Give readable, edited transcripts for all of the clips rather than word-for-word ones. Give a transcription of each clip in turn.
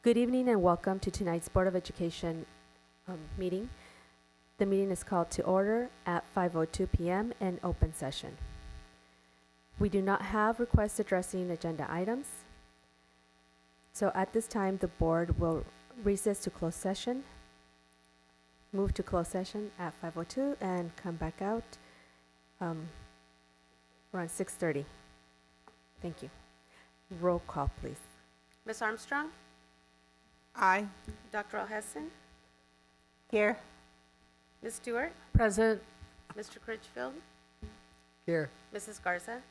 Good evening and welcome to tonight's Board of Education meeting. The meeting is called to order at 5:02 p.m. in open session. We do not have requests addressing agenda items. So at this time, the board will recess to closed session, move to closed session at 5:02 and come back out around 6:30. Thank you. Roll call, please. Ms. Armstrong? Aye. Dr. Alhesson? Here. Ms. Stewart? Present. Mr. Critchfield? Here. Mrs. Garza?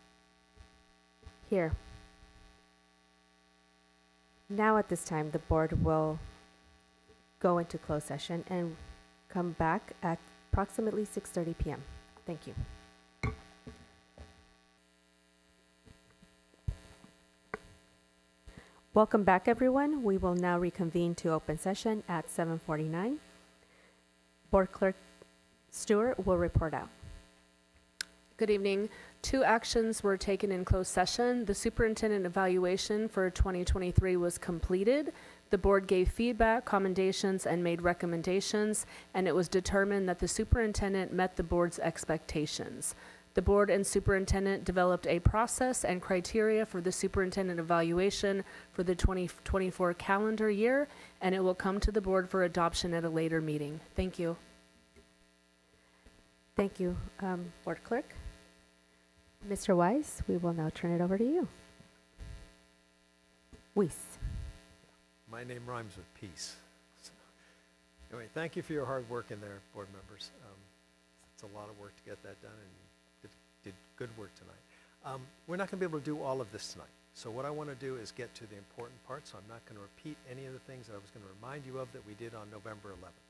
Here. Now at this time, the board will go into closed session and come back at approximately 6:30 p.m. Thank you. Welcome back, everyone. We will now reconvene to open session at 7:49. Board Clerk Stewart will report out. Good evening. 2 actions were taken in closed session. The superintendent evaluation for 2023 was completed. The board gave feedback, commendations, and made recommendations, and it was determined that the superintendent met the board's expectations. The board and superintendent developed a process and criteria for the superintendent evaluation for the 2024 calendar year, and it will come to the board for adoption at a later meeting. Thank you. Thank you, Board Clerk. Mr. Weiss, we will now turn it over to you. Weiss. My name rhymes with peace. So, anyway, thank you for your hard work in there, board members. It's a lot of work to get that done, and you did good work tonight. We're not going to be able to do all of this tonight. So what I want to do is get to the important part, so I'm not going to repeat any of the things that I was going to remind you of that we did on November 11th.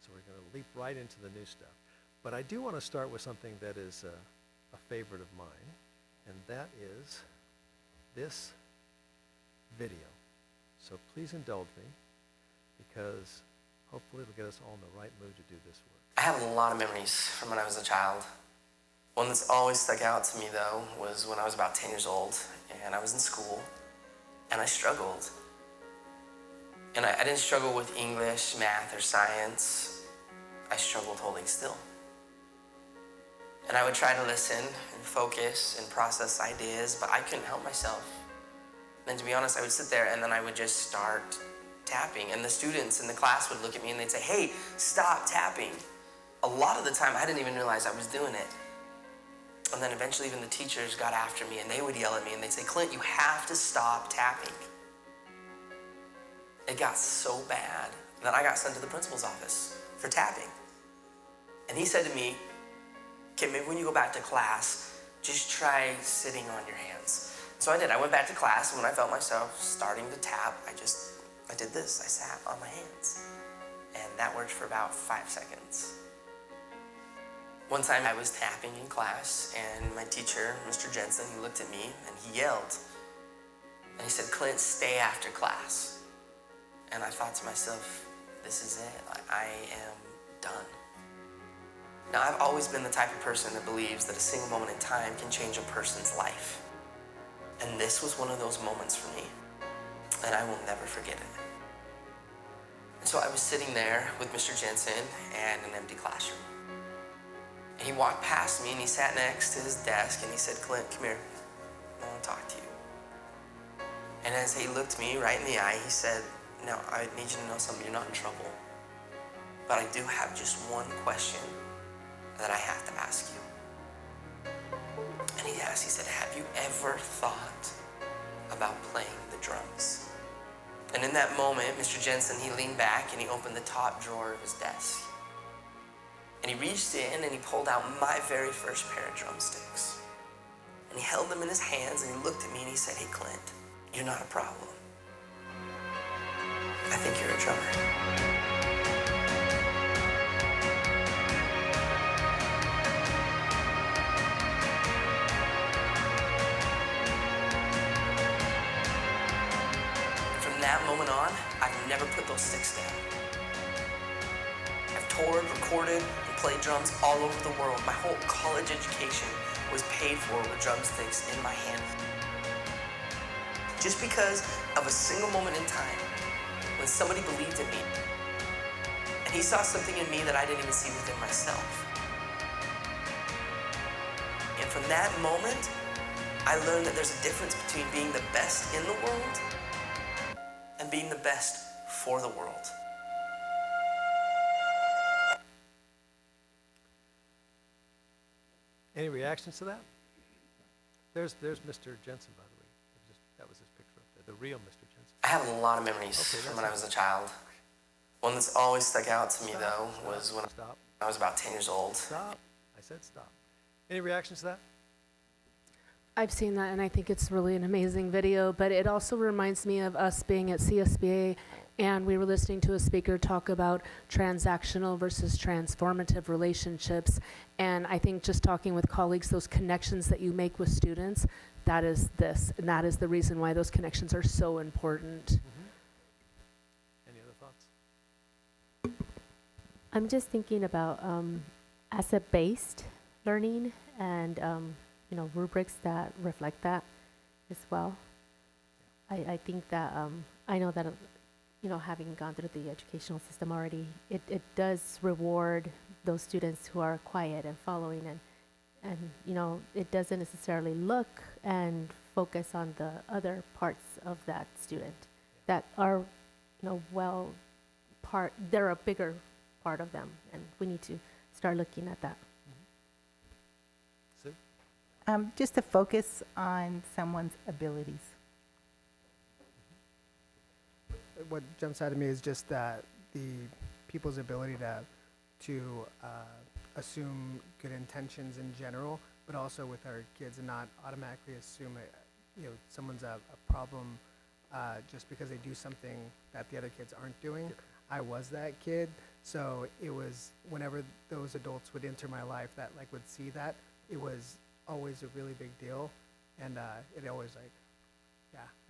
So we're going to leap right into the new stuff. But I do want to start with something that is a favorite of mine, and that is this video. So please indulge me, because hopefully it'll get us all in the right mood to do this work. I have a lot of memories from when I was a child. One that's always stuck out to me, though, was when I was about 10 years old, and I was in school, and I struggled. And I didn't struggle with English, math, or science. I struggled holding still. And I would try to listen and focus and process ideas, but I couldn't help myself. And to be honest, I would sit there and then I would just start tapping. And the students in the class would look at me and they'd say, "Hey, stop tapping." A lot of the time, I didn't even realize I was doing it. And then eventually even the teachers got after me and they would yell at me and they'd say, "Clint, you have to stop tapping." It got so bad that I got sent to the principal's office for tapping. And he said to me, "Okay, maybe when you go back to class, just try sitting on your hands." So I did. I went back to class, and when I felt myself starting to tap, I did this. I sat on my hands. And that worked for about 5 seconds. One time I was tapping in class, and my teacher, Mr. Jensen, he looked at me, and he yelled. And he said, "Clint, stay after class." And I thought to myself, this is it. I am done. Now, I've always been the type of person that believes that a single moment in time can change a person's life. And this was one of those moments for me. And I will never forget it. And so I was sitting there with Mr. Jensen and an empty classroom. And he walked past me and he sat next to his desk and he said, "Clint, come here. I want to talk to you." And as he looked me right in the eye, he said, "Now, I need you to know something. You're not in trouble. But I do have just one question that I have to ask you." And he asked, he said, "Have you ever thought about playing the drums?" And in that moment, Mr. Jensen, he leaned back and he opened the top drawer of his desk. And he reached in and he pulled out my very first pair of drumsticks. And he held them in his hands and he looked at me and he said, "Hey, Clint, you're not a problem. I think you're a drummer." That moment on, I've never put those sticks down. I've toured, recorded, and played drums all over the world. My whole college education was paid for with drumsticks in my hand. Just because of a single moment in time, when somebody believed in me. And he saw something in me that I didn't even see within myself. And from that moment, I learned that there's a difference between being the best in the world and being the best for the world. Any reactions to that? There's Mr. Jensen, by the way. That was his picture up there, the real Mr. Jensen. I have a lot of memories Okay, from when I was a child. One that's always stuck out to me, though, was when Stop, I was about 10 years old. stop. I said stop. Any reactions to that? I've seen that, and I think it's really an amazing video, but it also reminds me of us being at CSBA, and we were listening to a speaker talk about transactional versus transformative relationships. And I think just talking with colleagues, those connections that you make with students, that is this, and that is the reason why those connections are so important. Any other thoughts? I'm just thinking about asset-based learning and rubrics that reflect that as well. I think that I know that having gone through the educational system already, it does reward those students who are quiet and following, and it doesn't necessarily look and focus on the other parts of that student that are they're a bigger part of them, and we need to start looking at that. Sue? Just to focus on someone's abilities. What jumps out at me is just that the people's ability to assume good intentions in general, but also with our kids, and not automatically assume someone's a problem just because they do something that the other kids aren't doing. I was that kid, so it was whenever those adults would enter my life that would see that, it was always a really big deal, and it always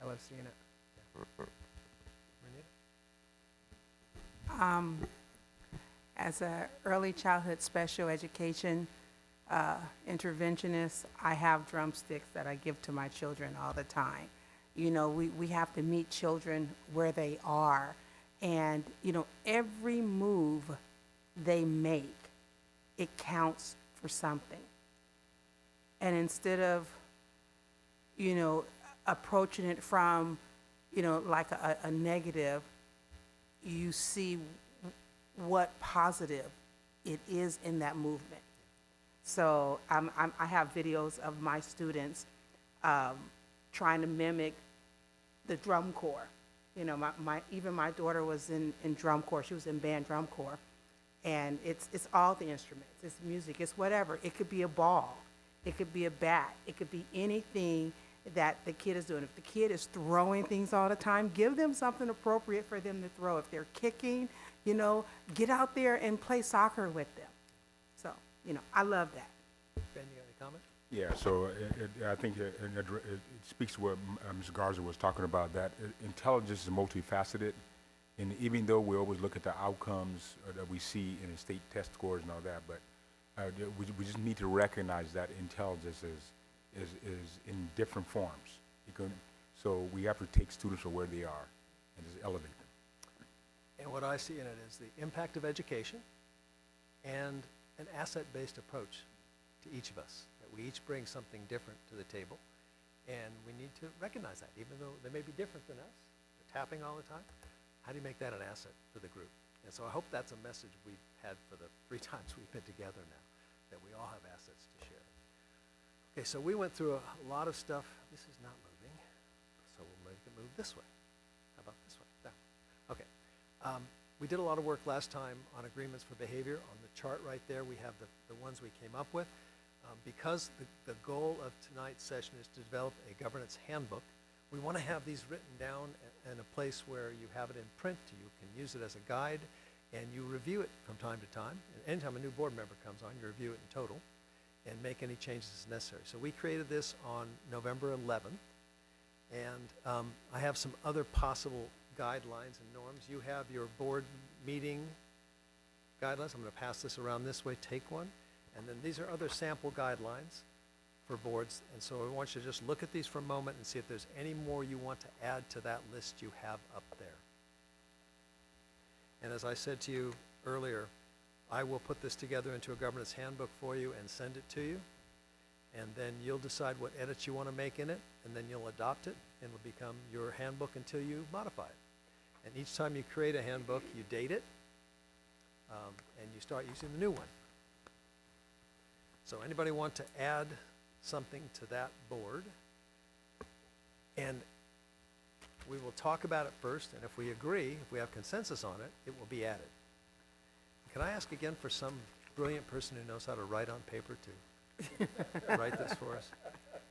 I love seeing it. Renita? As a early childhood special education interventionist, I have drumsticks that I give to my children all the time. We have to meet children where they are, and every move they make, it counts for something. And instead of approaching it from like a negative, you see what positive it is in that movement. So I have videos of my students trying to mimic the drum corps. Even my daughter was in drum corps. She was in band drum corps, and it's all the instruments. It's music. It's whatever. It could be a ball. It could be a bat. It could be anything that the kid is doing. If the kid is throwing things all the time, give them something appropriate for them to throw. If they're kicking, get out there and play soccer with them. So, I love that. Ben, you got any comment? Yeah, so I think it speaks to what Ms. Garza was talking about, that intelligence is multifaceted, and even though we always look at the outcomes that we see in the state test scores and all that, but we just need to recognize that intelligence is in different forms. So we have to take students for where they are and just elevate them. And what I see in it is the impact of education and an asset-based approach to each of us, that we each bring something different to the table, and we need to recognize that, even though they may be different than us. They're tapping all the time. How do you make that an asset for the group? And so I hope that's a message we've had for the 3 times we've been together now, that we all have assets to share. Okay, so we went through a lot of stuff. This is not moving, so we'll make it move this way. How about this way? That one. Okay. We did a lot of work last time on agreements for behavior. On the chart right there, we have the ones we came up with. Because the goal of tonight's session is to develop a governance handbook, we want to have these written down in a place where you have it in print. You can use it as a guide, and you review it from time to time. And anytime a new board member comes on, you review it in total and make any changes as necessary. So we created this on November 11th, and I have some other possible guidelines and norms. You have your board meeting guidelines. I'm going to pass this around this way. Take one. And then these are other sample guidelines for boards. And so I want you to just look at these for a moment and see if there's any more you want to add to that list you have up there. And as I said to you earlier, I will put this together into a governance handbook for you and send it to you. And then you'll decide what edits you want to make in it, and then you'll adopt it, and it'll become your handbook until you modify it. And each time you create a handbook, you date it, and you start using the new one. So anybody want to add something to that board? And we will talk about it first, and if we agree, if we have consensus on it, it will be added. Can I ask again for some brilliant person who knows how to write on paper to write this for us?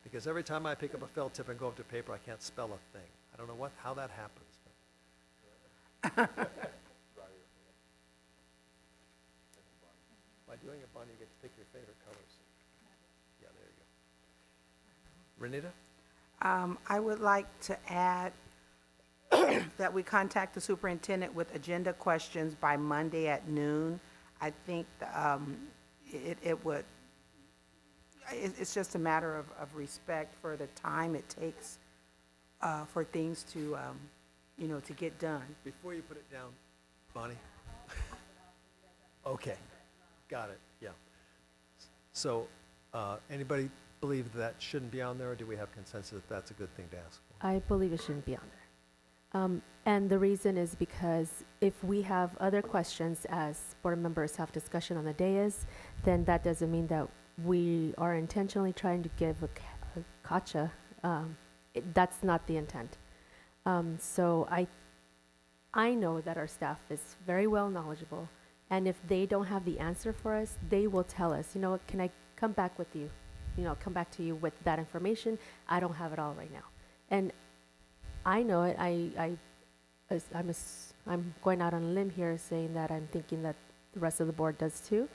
Because every time I pick up a felt tip and go up to paper, I can't spell a thing. I don't know how that happens. By doing it, Bonnie, you get to pick your favorite colors. Yeah, there you go. Renita? I would like to add that we contact the superintendent with agenda questions by Monday at noon. I think it's just a matter of respect for the time it takes for things to, to get done. Before you put it down, Bonnie? Okay, got it, yeah. So, anybody believe that shouldn't be on there, or do we have consensus that that's a good thing to ask for? I believe it shouldn't be on there. And the reason is because if we have other questions as board members have discussion on the dais, then that doesn't mean that we are intentionally trying to give a gotcha. That's not the intent. So I know that our staff is very well knowledgeable, and if they don't have the answer for us, they will tell us, you know what, can I come back with you? Come back to you with that information. I don't have it all right now. And I know it. I'm going out on a limb here saying that I'm thinking that the rest of the board does too.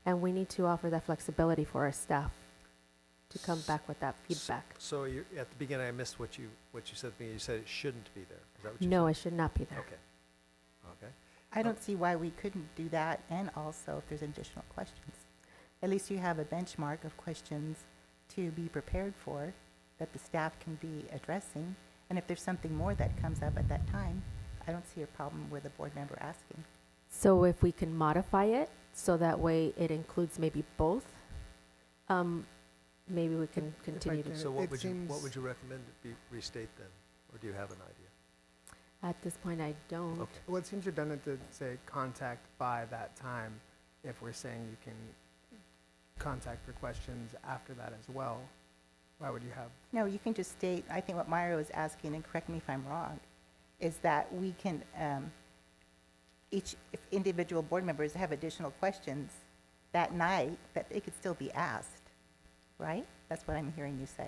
And we need to offer that flexibility for our staff to come back with that feedback. So you, at the beginning, I missed what you said to me. You said it shouldn't be there. Is that what you No, said? it should not be there. Okay. Okay. I don't see why we couldn't do that, and also if there's additional questions. At least you have a benchmark of questions to be prepared for that the staff can be addressing. And if there's something more that comes up at that time, I don't see a problem with a board member asking. So if we can modify it, so that way it includes maybe both, maybe we can continue to. So It what would seems- you recommend to be restate then? Or do you have an idea? At this point, I don't. Okay. Well, it seems redundant to say contact by that time if we're saying you can contact for questions after that as well. Why would you have? No, you can just state, I think what Myra was asking, and correct me if I'm wrong, is that we can, if individual board members have additional questions that night, that they could still be asked, right? That's what I'm hearing you say.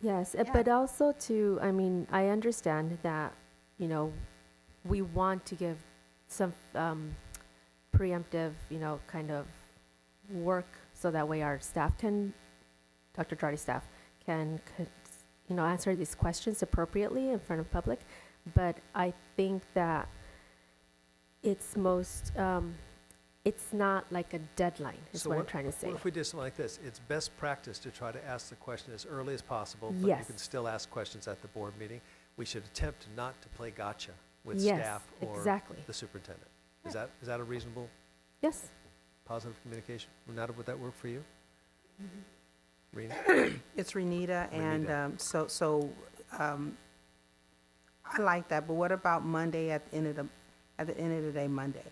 Yes, Yeah. but also I understand that, we want to give some preemptive, kind of work so that way our staff can, Dr. Jardy's staff, can answer these questions appropriately in front of public. But I think that it's it's not like a deadline, is So what I'm trying to say. What if we did something like this? It's best practice to try to ask the question as early as possible, but you Yes. can still ask questions at the board meeting. We should attempt not to play gotcha with Yes, staff or exactly. the superintendent. Is that a reasonable, Yes. positive communication? Renata, would that work for you? Rena? It's Renita, and Renita. I like that, but what about Monday at the end of the day, Monday?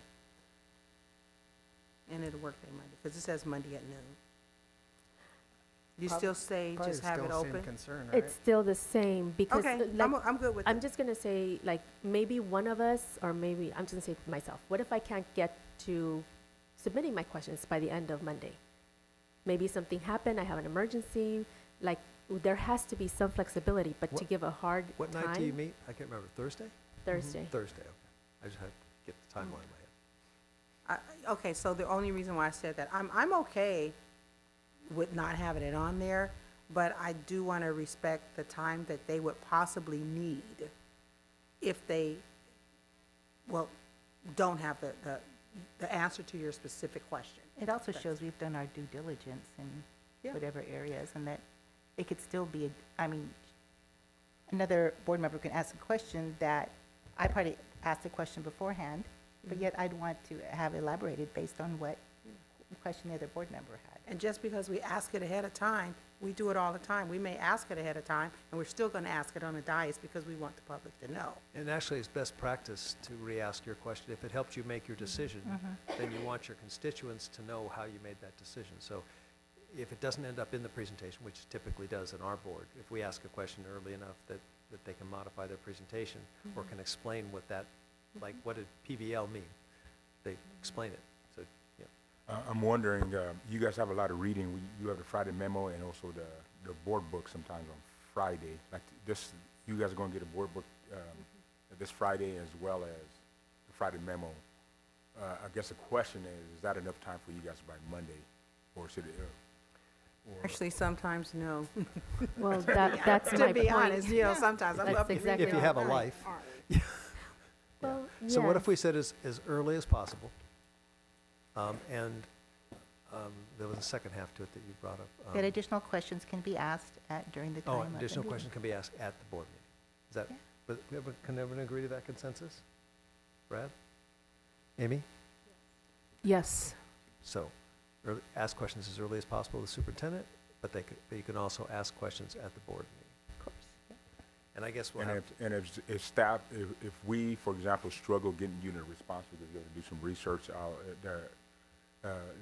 End of the workday Monday, because it says Monday at noon. You still say Probably just have it still same open? concern, right? It's still the same because Okay, I'm good with I'm it. just gonna say, like, maybe one of us, or maybe, I'm just gonna say myself, what if I can't get to submitting my questions by the end of Monday? Maybe something happened, I have an emergency, like, there has to be some flexibility, but to What- give a hard What night do you time, meet? I can't remember. Thursday? Thursday. Thursday, okay. I just had to get the timeline in my head. Okay, so the only reason why I said that, I'm okay with not having it on there, but I do want to respect the time that they would possibly need if they, don't have the answer to your specific question. It also shows we've done our due diligence in Yeah. whatever areas, and that it could still be, another board member can ask a question that I probably asked a question beforehand, but yet I'd want to have elaborated based on what question the other board member had. And just because we ask it ahead of time, we do it all the time. We may ask it ahead of time, and we're still gonna ask it on the dais because we want the public to know. And actually, it's best practice to re-ask your question. If it helps you make your decision, then you want your constituents to know how you made that decision. So if it doesn't end up in the presentation, which it typically does in our board, if we ask a question early enough that they can modify their presentation or can explain what that, like, what did PVL mean? They explain it. So, yeah. I'm wondering, you guys have a lot of reading. You have the Friday memo and also the board book sometimes on Friday. Like this, you guys are going to get a board book this Friday as well as the Friday memo. I guess the question is that enough time for you guys by Monday? Or should it? Actually, sometimes no. Well, that's my To be point. honest, sometimes I That's love to read exactly it If you all have the a time. life. Well, So what if yes. we said as early as possible? And there was a second half to it that you brought up. That additional questions can be asked during the time Oh, of the additional meeting. questions can be asked at the board meeting. Is that, Yeah. can everyone agree to that consensus? Brad? Amy? Yes. So, ask questions as early as possible to the superintendent, but you can also ask questions at the board meeting. Of course. And I guess we'll And have, if staff, if we, for example, struggle getting you a response because you have to do some research,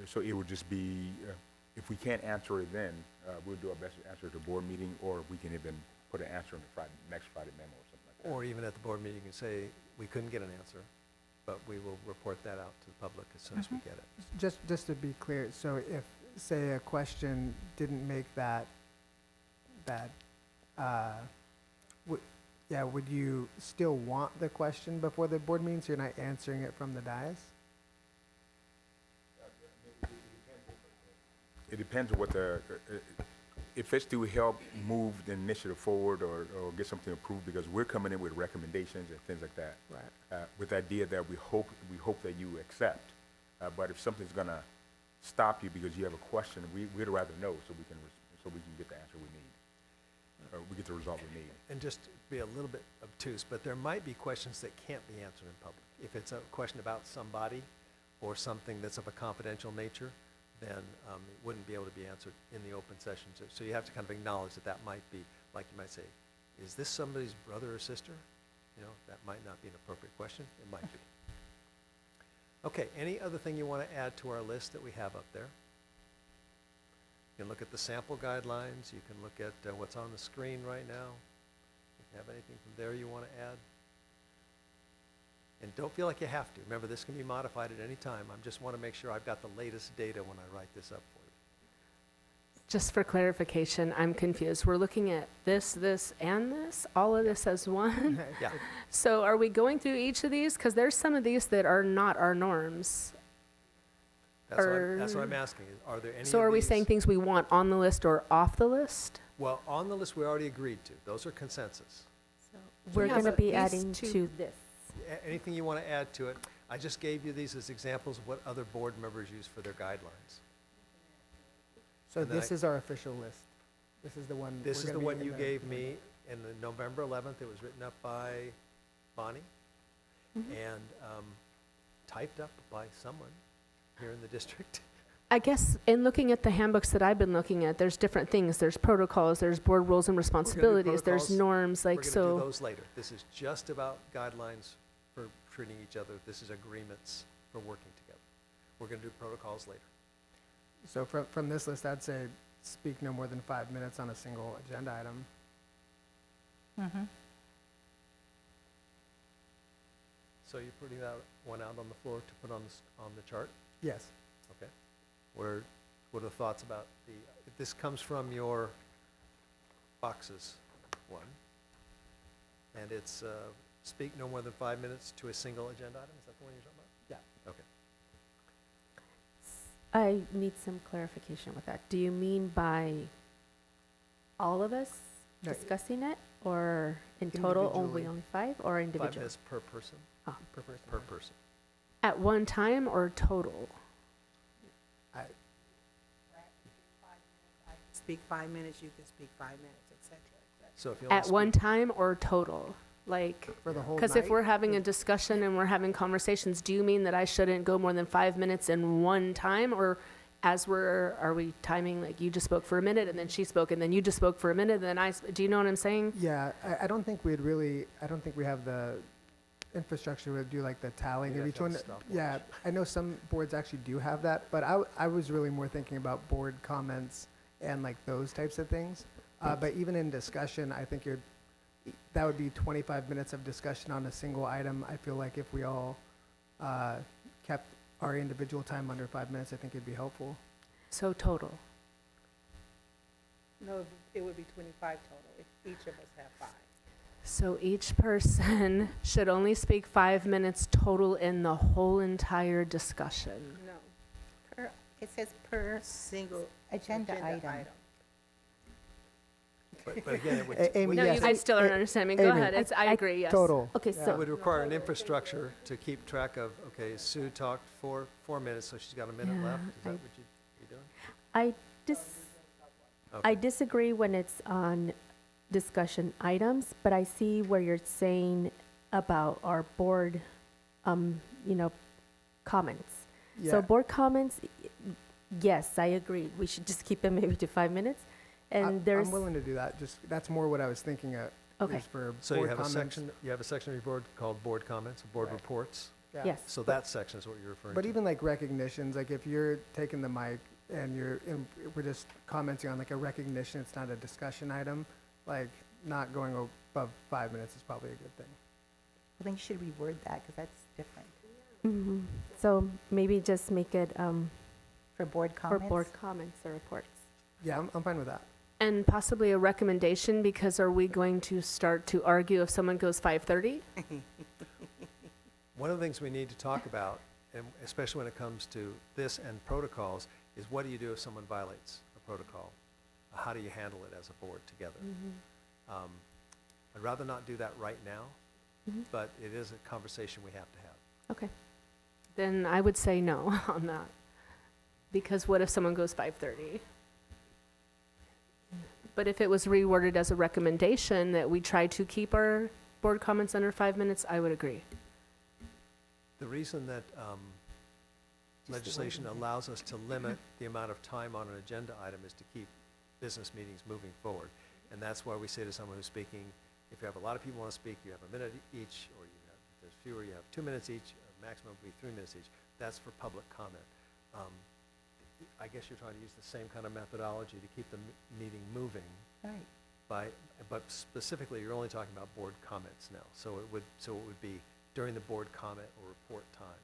so it would just be, if we can't answer it then, we'll do our best to answer at the board meeting, or we can even put an answer in the next Friday memo or something like that. or even at the board meeting, you can say, we couldn't get an answer, but we will report that out to the public as soon as we get it. Just to be clear, so if, say, a question didn't make would you still want the question before the board meeting, so you're not answering it from the dais? It depends on what if it's to help move the initiative forward or get something approved, because we're coming in with recommendations and things like that. Right. With the idea that we hope that you accept. But if something's gonna stop you because you have a question, we'd rather know so we can get the answer we need. We get the result we need. And just to be a little bit obtuse, but there might be questions that can't be answered in public. If it's a question about somebody or something that's of a confidential nature, then it wouldn't be able to be answered in the open session. So you have to kind of acknowledge that might be, like you might say, is this somebody's brother or sister? You know, that might not be an appropriate question. It might be. Okay, any other thing you want to add to our list that we have up there? You can look at the sample guidelines. You can look at what's on the screen right now. If you have anything from there you want to add. And don't feel like you have to. Remember, this can be modified at any time. I just want to make sure I've got the latest data when I write this up for you. Just for clarification, I'm confused. We're looking at this, and this, all of this as one? Yeah. So are we going through each of these? Because there's some of these that are not our norms. That's what I'm asking. Are there any So of are we these- saying things we want on the list or off the list? Well, on the list we already agreed to. Those are consensus. We're Yeah, going to but be these adding two- to this. Anything you want to add to it? I just gave you these as examples of what other board members use for their guidelines. So And then this is our official list. This is the one. This we're is the gonna be one in you the- gave me in the November 11th. It was written up by Bonnie and typed up by someone here in the district. I guess in looking at the handbooks that I've been looking at, there's different things. There's protocols, there's board rules and responsibilities, there's protocols. norms, We're like going to do so. those later. This is just about guidelines for treating each other. This is agreements for working together. We're going to do protocols later. So from this list, I'd say speak no more than 5 minutes on a single agenda item. Mm-hmm. So you're putting that one out on the floor to put on the chart? Yes. Okay. What are the thoughts about if this comes from your boxes one, and it's speak no more than 5 minutes to a single agenda item? Is that the one you're talking about? Yeah. Okay. I need some clarification with that. Do you mean by all of us No. discussing it, or in total Individually. only 5, or 5 individual? minutes per person, Ah, Per person. per person. At one time or total? Speak 5 minutes, you can speak 5 minutes, et cetera, et cetera. So if you only At one speak- time or total? Like, For the whole because if night? we're having a discussion and we're having conversations, do you mean that I shouldn't go more than 5 minutes in one time? Or are we timing, like you just spoke for a minute and then she spoke and then you just spoke for a minute and then do you know what I'm saying? Yeah, I don't think I don't think we have the infrastructure to do like the tallying You'd of have each to have one. a stopwatch. Yeah, I know some boards actually do have that, but I was really more thinking about board comments and like those types of things. But even in discussion, I think that would be 25 minutes of discussion on a single item. I feel like if we all kept our individual time under 5 minutes, I think it'd be helpful. So total. No, it would be 25 total if each of us have 5. So each person should only speak 5 minutes total in the whole entire discussion. No. It says per Single agenda item. But again, it would, Amy, No, yes. you guys still don't understand me. Go Amy. ahead. I agree, yes. Total. Okay, Yeah. it so, would require an infrastructure to keep track of, okay, Sue talked for 4 minutes, so she's got a minute Yeah, left. Is that what you'd be doing? I I Okay. disagree when it's on discussion items, but I see where you're saying about our board, comments. So Yeah. board comments, yes, I agree. We should just keep them maybe to 5 minutes. And there's, I'm willing to do that. Just that's more what I was thinking of. okay, is for So you board have a comments. section, you have a section of your board called board comments, board Right. reports. Yeah. yes. So that section is what you're referring to. But even like recognitions, like if you're taking the mic and we're just commenting on like a recognition, it's not a discussion item, like not going above 5 minutes is probably a good thing. I think you should reword that because that's different. Mhm. So maybe just make it For board for comments? board comments or reports. Yeah, I'm fine with that. And possibly a recommendation, because are we going to start to argue if someone goes 5:30? One of the things we need to talk about, and especially when it comes to this and protocols, is what do you do if someone violates a protocol? How do you handle it as a board together? I'd rather not do that right now, Mhm. but it is a conversation we have to have. Okay. Then I would say no on that. Because what if someone goes 5:30? But if it was reworded as a recommendation that we try to keep our board comments under 5 minutes, I would agree. The reason that legislation allows us to limit the amount of time on an agenda item is to keep business meetings moving forward. And that's why we say to someone who's speaking, if you have a lot of people want to speak, you have a minute each, or you have, if there's fewer, you have 2 minutes each, maximum would be 3 minutes each. That's for public comment. I guess you're trying to use the same kind of methodology to keep the meeting moving Right. but specifically, you're only talking about board comments now. So it would be during the board comment or report time.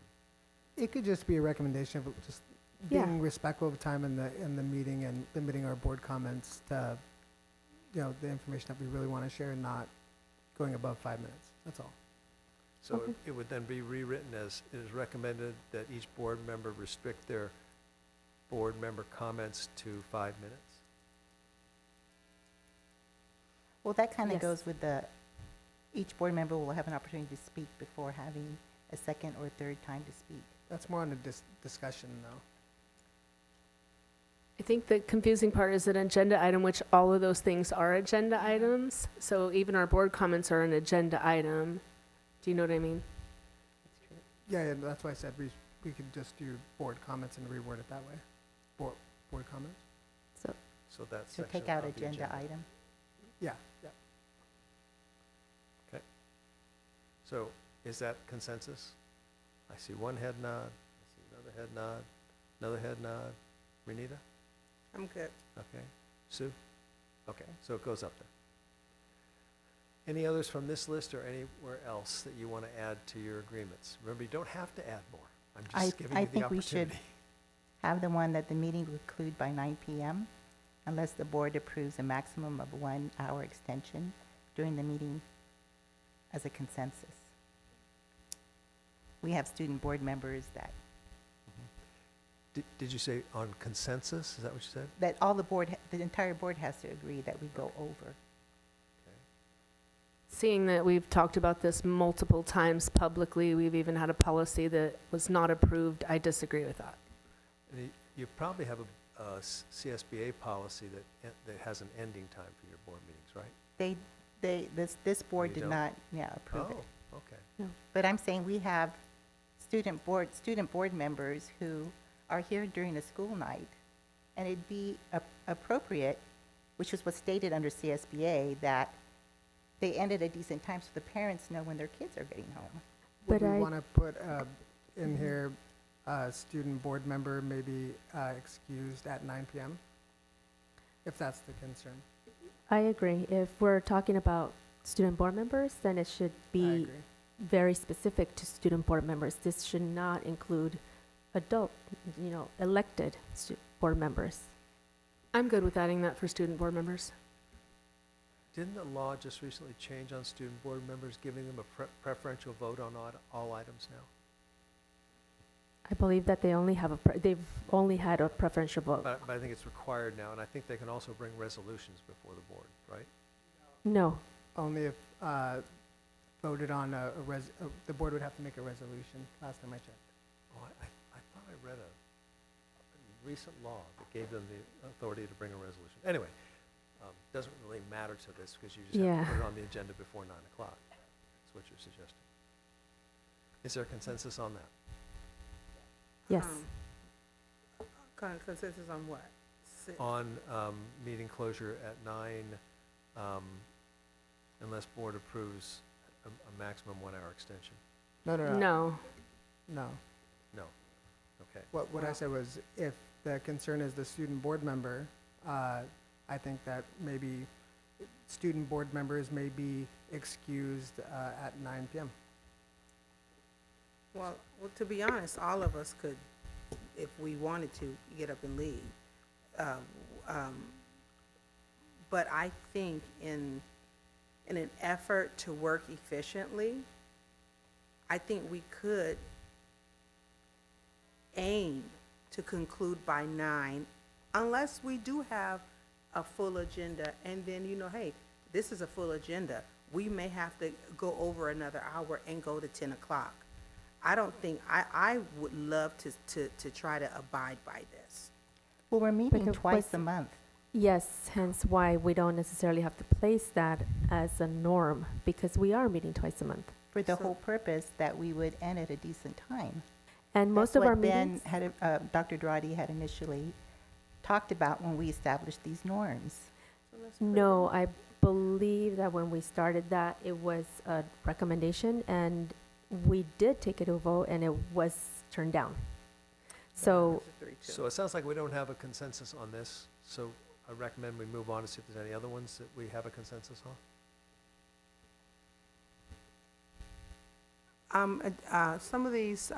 It could just be a recommendation of just Yeah. being respectful of time in the meeting and limiting our board comments to, the information that we really want to share and not going above 5 minutes. That's all. So Okay. it would then be rewritten as, it is recommended that each board member restrict their board member comments to 5 minutes. Well, that kind of Yes. goes with each board member will have an opportunity to speak before having a second or third time to speak. That's more on a discussion, though. I think the confusing part is an agenda item, which all of those things are agenda items. So even our board comments are an agenda item. Do you know what I mean? That's true. Yeah, that's why I said we could just do board comments and reword it that way. Board comments? So that So section take out of the agenda item. Yeah. So is that consensus? I see one head nod, I see another head nod, another head nod. Renita? I'm good. Okay. Sue? Okay, so it goes up there. Any others from this list or anywhere else that you want to add to your agreements? Remember, you don't have to add more. I'm just giving I you the think we should opportunity. have the one that the meeting will conclude by 9 p.m. unless the board approves a maximum of 1 hour extension during the meeting as a consensus. We have student board members that Did you say on consensus? Is that what you said? the entire board has to agree that we go over. Seeing that we've talked about this multiple times publicly, we've even had a policy that was not approved, I disagree with that. And you probably have a CSBA policy that has an ending time for your board meetings, right? this board You did don't? not, yeah, approve it. Oh, okay. But I'm saying we have student board members who are here during a school night, and it'd be appropriate, which is what's stated under CSBA, that they end at a decent time so the parents know when their kids are getting home. Would But we I- want to put in here, student board member may be excused at 9 p.m.? If that's the concern. I agree. If we're talking about student board members, then it should I be agree. very specific to student board members. This should not include adult, elected board members. I'm good with adding that for student board members. Didn't the law just recently change on student board members, giving them a preferential vote on all items now? I believe that they've only had a preferential vote. But I think it's required now, and I think they can also bring resolutions before the board, right? No, Only if voted on the board would have to make a resolution, last time I checked. Oh, I thought I read a recent law that gave them the authority to bring a resolution. Anyway, doesn't really matter to this because you just have Yeah. to put it on the agenda before 9 o'clock. That's what you're suggesting. Is there consensus on that? yes. Consensus on what? On meeting closure at 9, unless board approves a maximum 1-hour extension? No. No. No. Okay. What I said was, if the concern is the student board member, I think that maybe student board members may be excused at 9 p.m. Well, to be honest, all of us could, if we wanted to, get up and leave. But I think in an effort to work efficiently, I think we could aim to conclude by 9, unless we do have a full agenda, and then, hey, this is a full agenda. We may have to go over another hour and go to 10 o'clock. I don't think, I would love to try to abide by this. Well, we're meeting Because twice what's- a month. Yes, hence why we don't necessarily have to place that as a norm, because we are meeting twice a month. For the So- whole purpose that we would end at a decent time. And most That's of our what Ben meetings, had, Dr. Durati had initially talked about when we established these norms. no, I believe that when we started that, it was a recommendation, and we did take it to a vote, and it was turned down. So, So it sounds like we don't have a consensus on this, so I recommend we move on to see if there's any other ones that we have a consensus on. Some of these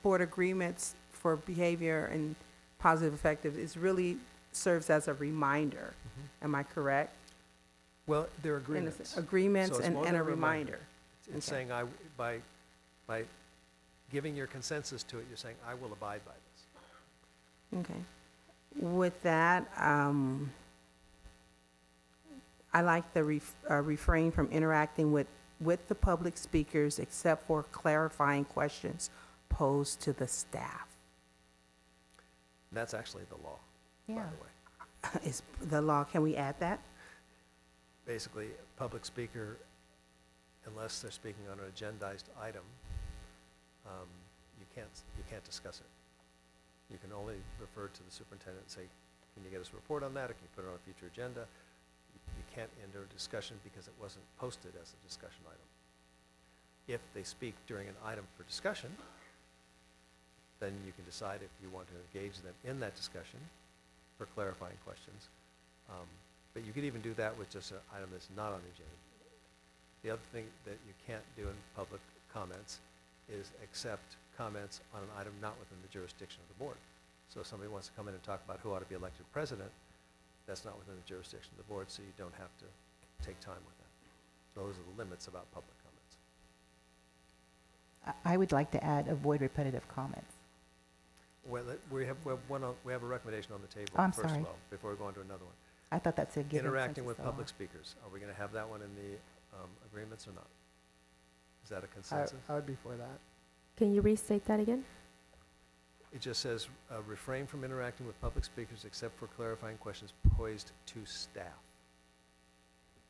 board agreements for behavior and positive effective is really serves as a reminder. Am I correct? Well, they're In a agreements. sense, agreements So it's and more and than a reminder. It's Okay. saying by giving your consensus to it, you're saying, I will abide by this. Okay. With that, I like the refrain from interacting with the public speakers except for clarifying questions posed to the staff. And that's actually the law, by Yeah. the way. Is the law, can we add that? Basically, a public speaker, unless they're speaking on an agendized item, you can't discuss it. You can only refer to the superintendent and say, can you get us a report on that, or can you put it on a future agenda? You can't enter a discussion because it wasn't posted as a discussion item. If they speak during an item for discussion, then you can decide if you want to engage them in that discussion for clarifying questions. But you could even do that with just an item that's not on the agenda. The other thing that you can't do in public comments is accept comments on an item not within the jurisdiction of the board. So if somebody wants to come in and talk about who ought to be elected president, that's not within the jurisdiction of the board, so you don't have to take time with that. Those are the limits about public comments. I would like to add avoid repetitive comments. Well, we have a recommendation on the table, I'm first sorry. of all, before we go on to another one. I thought that's a given. Interacting with since it's the public law. speakers, are we going to have that one in the agreements or not? Is that a I consensus? would be for that. can you restate that again? It just says, refrain from interacting with public speakers except for clarifying questions posed to staff.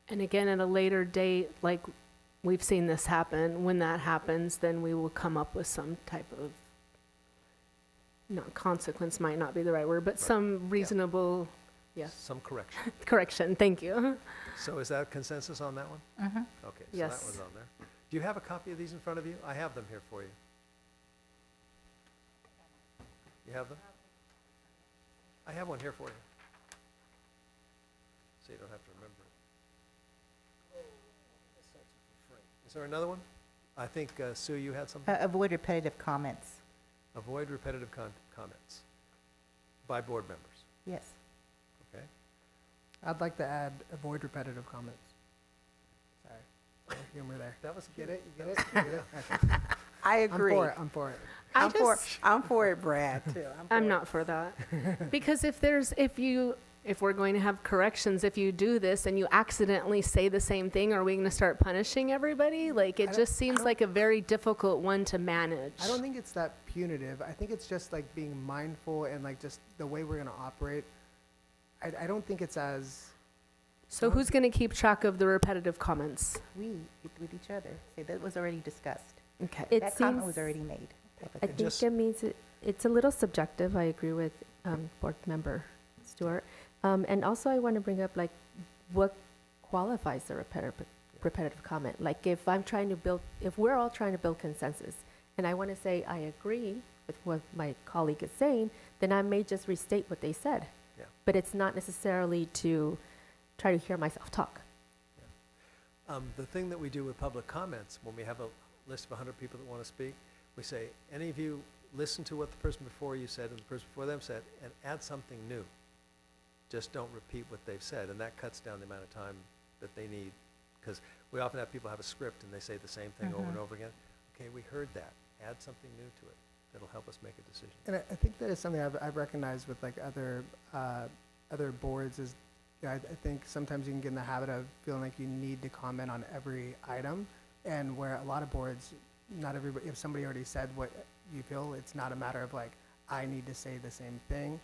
And again, at a later date, like we've seen this happen, when that happens, then we will come up with some type of, not consequence might not be the right word, but some reasonable, yes, Some correction. correction, thank you. So is that consensus on that one? Mm-hmm. Okay, so that Yes. one's on there. Do you have a copy of these in front of you? I have them here for you. You have them? I have one here for you. So you don't have to remember it. Is there another one? I think, Sue, you had something? Avoid repetitive comments. Avoid repetitive comments by board members, Yes. okay? I'd like to add avoid repetitive comments. Sorry, no humor there. That was Get cute. it? You get it? You get it? Okay. I I'm agree. for it. I'm for it. I'm for it, Brad, too. I'm not for that. Because if we're going to have corrections, if you do this and you accidentally say the same thing, are we going to start punishing everybody? Like, it just seems like a very difficult one to manage. I don't think it's that punitive. I think it's just like being mindful and like just the way we're gonna operate. I don't think it's as. So who's going to keep track of the repetitive comments? We, with each other, say that was already discussed. Okay. It That comment seems, was already made. type of I thing. think Just- it means it's a little subjective. I agree with board member Stewart. And also I want to bring up like what qualifies a repetitive comment. Like if we're all trying to build consensus and I want to say I agree with what my colleague is saying, then I may just restate what they said. Yeah. But it's not necessarily to try to hear myself talk. The thing that we do with public comments, when we have a list of 100 people that want to speak, we say, any of you listen to what the person before you said and the person before them said and add something new. Just don't repeat what they've said, and that cuts down the amount of time that they need. Because we often have people have a script and they say the same thing over and over again. Okay, we heard that. Add something new to it. That'll help us make a decision. And I think that is something I've recognized with like other boards is, I think sometimes you can get in the habit of feeling like you need to comment on every item, and where a lot of boards, not everybody, if somebody already said what you feel, it's not a matter of like, I need to say the same thing,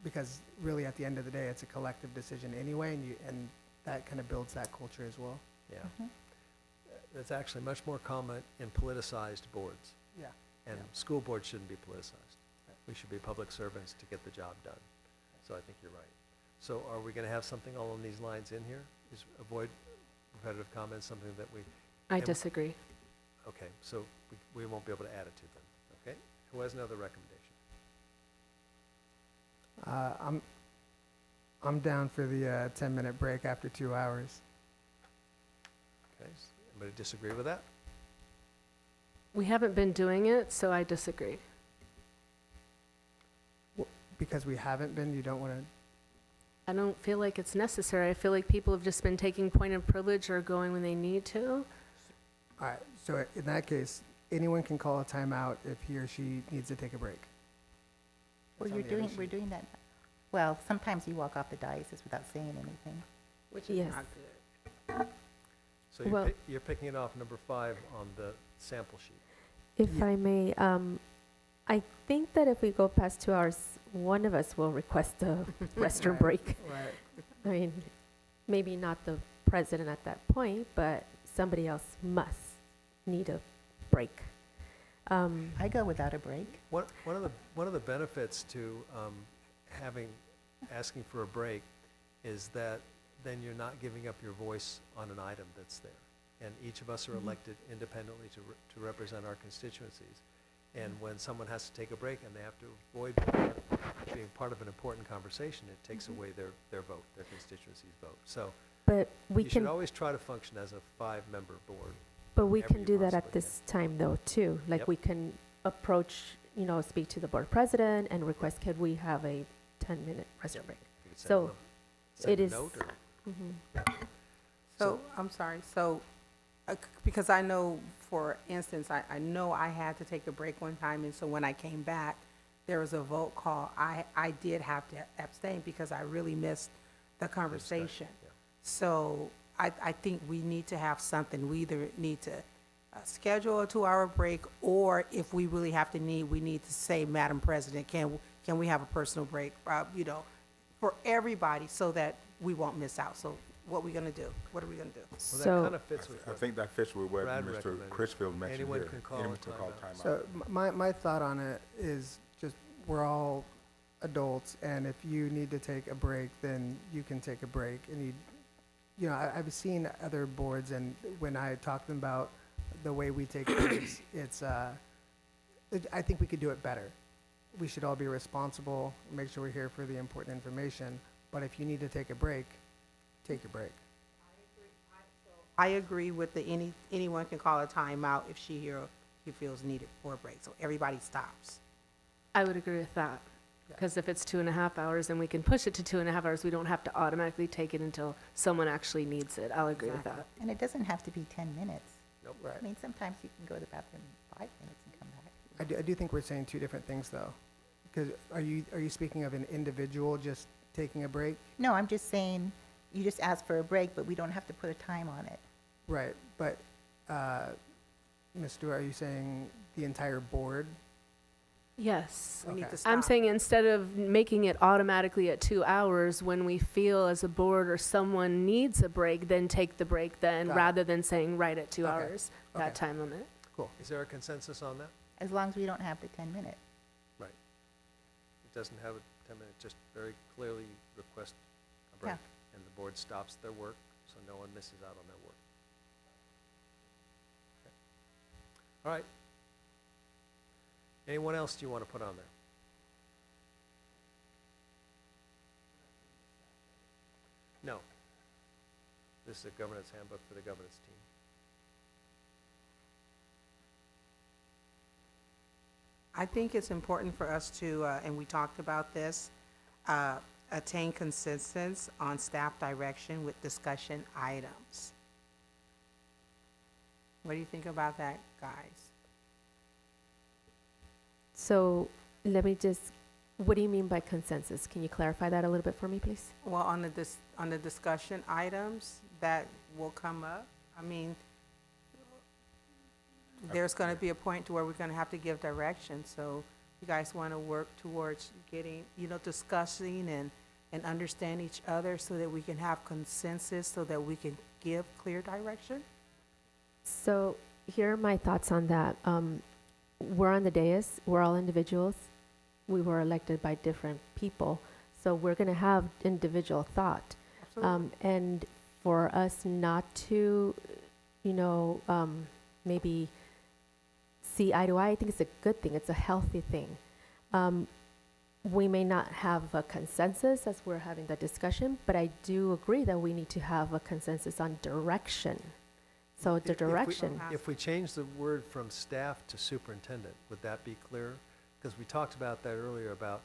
because really at the end of the day, it's a collective decision anyway, and that kind of builds that culture as well. Yeah. Mhm. That's actually much more common in politicized boards. Yeah. And school boards shouldn't be politicized. We should be public servants to get the job done. So I think you're right. So are we going to have something along these lines in here? Is avoid repetitive comments something that we, I And- disagree. okay, so we won't be able to add it to them, okay? Who has another recommendation? I'm down for the 10-minute break after 2 hours. Okay, anybody disagree with that? We haven't been doing it, so I disagree. Because we haven't been, you don't want to. I don't feel like it's necessary. I feel like people have just been taking point of privilege or going when they need to. All right, so in that case, anyone can call a timeout if he or she needs to take a break. Well, That's on the other we're sheet. doing that. Well, sometimes you walk off the diocese without saying anything. Which is Yes. not good. So Well- you're picking it off number 5 on the sample sheet. If Yeah. I may, I think that if we go past 2 hours, one of us will request a restroom Right. break. Right. I mean, maybe not the president at that point, but somebody else must need a break. I go without a break. One of the benefits to asking for a break is that then you're not giving up your voice on an item that's there. And each of us are elected independently to represent our constituencies. And when someone has to take a break and they have to avoid being part of an important conversation, it takes away their vote, their constituency's vote. So But we you should can, always try to function as a 5-member board. but we whenever can you do that at possibly this time though, too. Like Yep. we can approach, speak to the board president and request, could we have a 10-minute restroom break? You could send So, them send it a is- note or So, I'm sorry, so, because I know, for instance, I know I had to take a break one time, and so when I came back, there was a vote call. I did have to abstain because I really missed the conversation. yeah. So I think we need to have something. We either need to schedule a 2-hour break, or if we really have to we need to say, Madam President, can we have a personal break, for everybody so that we won't miss out. So what we gonna do? What are we gonna do? Well, that So, kind of fits with I what think that fits with what Brad Mr. recommended. Critchfield mentioned here. Anyone can call a timeout. timeout. So my thought on it is just, we're all adults, and if you need to take a break, then you can take a break. And I've seen other boards, and when I talk to them about the way we take breaks, I think we could do it better. We should all be responsible, make sure we're here for the important information, but if you need to take a break, take a break. I agree with anyone can call a timeout if she feels needed for a break, so everybody stops. I would agree with that. Because if it's 2.5 hours and we can push it to 2.5 hours, we don't have to automatically take it until someone actually needs it. I'll agree with that. And it doesn't have to be 10 minutes. Right. I mean, sometimes you can go to the bathroom in 5 minutes and come back. I do think we're saying two different things, though. Because are you speaking of an individual just taking a break? No, I'm just saying, you just ask for a break, but we don't have to put a time on it. Right, but, Ms. Stewart, are you saying the entire board? Yes. We need Okay. to stop. I'm saying instead of making it automatically at 2 hours, when we feel as a board or someone needs a break, then take the break then, Got it. rather than saying right at 2 Okay. hours, that Okay. time limit. Is there a consensus on that? As long as we don't have the 10 minutes. Right. It doesn't have a 10-minute, just very clearly request a break. Yeah. And the board stops their work, so no one misses out on their work. Okay. All right. Anyone else do you want to put on there? No. This is a governance handbook for the governance team. I think it's important for us to, and we talked about this, attain consensus on staff direction with discussion items. What do you think about that, guys? so let me just, what do you mean by consensus? Can you clarify that a little bit for me, please? Well, on the discussion items that will come up, I mean, there's gonna be a point to where we're gonna have to give direction, so you guys wanna work towards getting, discussing and understand each other so that we can have consensus, so that we can give clear direction? So here are my thoughts on that. We're on the dais, we're all individuals. We were elected by different people, so we're going to have individual thought. And for us not to, maybe see eye to eye, I think it's a good thing. It's a healthy thing. We may not have a consensus as we're having the discussion, but I do agree that we need to have a consensus on direction. So the direction. If we change the word from staff to superintendent, would that be clearer? Because we talked about that earlier, about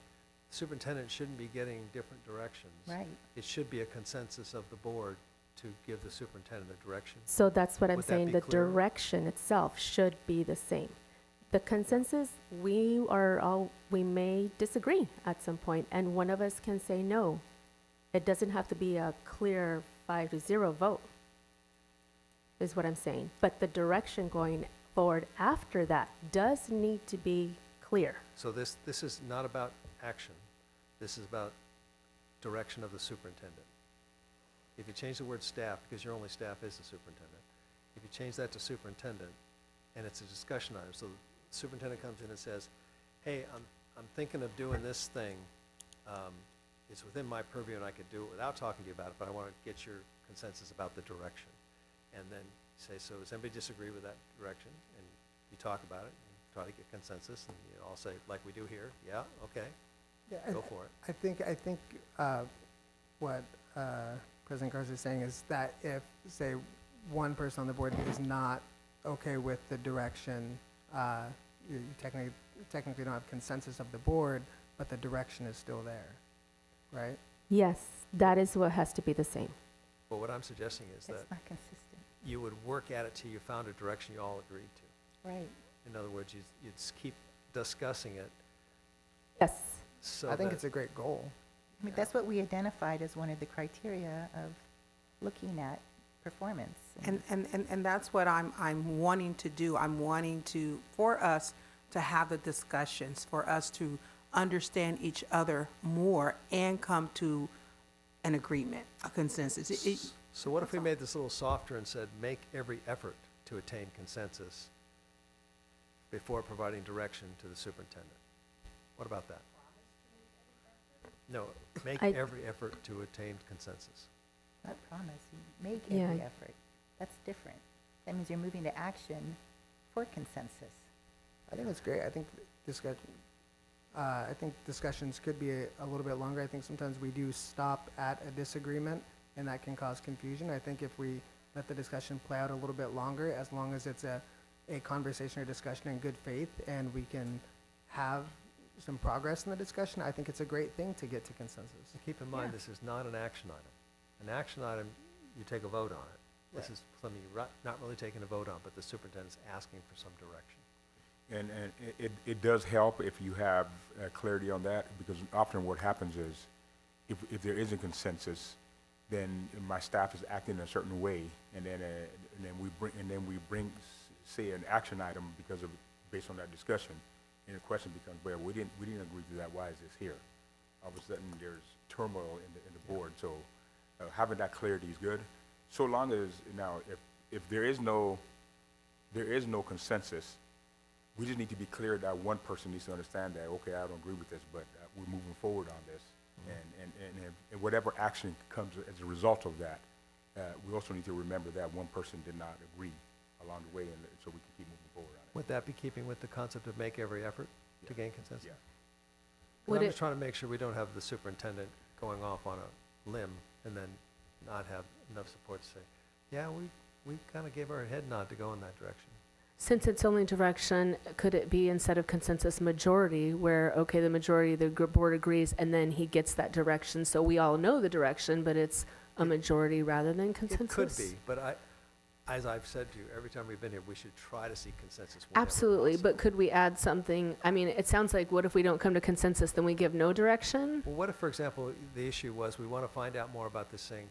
superintendent shouldn't be getting different directions. Right. It should be a consensus of the board to give the superintendent a direction. So that's what I'm Would that saying, be the clearer? direction itself should be the same. The consensus, we may disagree at some point, and one of us can say no. It doesn't have to be a clear 5-0 vote, is what I'm saying. But the direction going forward after that does need to be clear. So this is not about action. This is about direction of the superintendent. If you change the word staff, because your only staff is the superintendent, if you change that to superintendent, and it's a discussion item, so the superintendent comes in and says, hey, I'm thinking of doing this thing. It's within my purview and I could do it without talking to you about it, but I want to get your consensus about the direction. And then say, so does anybody disagree with that direction? And you talk about it and try to get consensus, and you all say, like we do here, yeah, okay, go for it. I think what President Garza is saying is that if, say, one person on the board is not okay with the direction, you technically don't have consensus of the board, but the direction is still there, right? Yes, that is what has to be the same. But what I'm suggesting is that That's not consistent. you would work at it till you found a direction you all agreed to. Right. In other words, you'd keep discussing it Yes. so I think that- it's a great goal. I mean, that's what we identified as one of the criteria of looking at performance. And that's what I'm wanting to do. I'm wanting for us to have the discussions, for us to understand each other more and come to an agreement, a consensus. So what if That's we all. made this a little softer and said, make every effort to attain consensus before providing direction to the superintendent? What about that? No, make I- every effort to attain consensus. Not promise, you make Yeah. every effort. That's different. That means you're moving to action for consensus. I think it's great. I think discussions could be a little bit longer. I think sometimes we do stop at a disagreement, and that can cause confusion. I think if we let the discussion play out a little bit longer, as long as it's a conversation or discussion in good faith, and we can have some progress in the discussion, I think it's a great thing to get to consensus. So keep in mind, Yeah. this is not an action item. An action item, you take a vote on it. This Right. is something you're not really taking a vote on, but the superintendent's asking for some direction. And it does help if you have clarity on that, because often what happens is, if there is a consensus, then my staff is acting in a certain way, and then we bring, say, an action item based on that discussion, and the question becomes, well, we didn't agree to that. Why is this here? All of a sudden, there's turmoil in the board. So having that clarity is good. So long as now, if there is no consensus, we just need to be clear that one person needs to understand that, okay, I don't agree with this, but we're moving forward on this. And whatever action comes as a result of that, we also need to remember that one person did not agree along the way, and so we can keep moving forward on it. Would that be keeping with the concept of make every effort to gain consensus? Yeah. 'Cause Would I'm it- just trying to make sure we don't have the superintendent going off on a limb and then not have enough support to say, yeah, we kind of gave our head nod to go in that direction. Since it's only direction, could it be instead of consensus majority, where, okay, the majority of the board agrees, and then he gets that direction, so we all know the direction, but it's a majority rather than consensus? It could be, but as I've said to you, every time we've been here, we should try to seek consensus whenever Absolutely, possible. but could we add something? I mean, it sounds like, what if we don't come to consensus, then we give no direction? Well, what if, for example, the issue was, we want to find out more about this thing,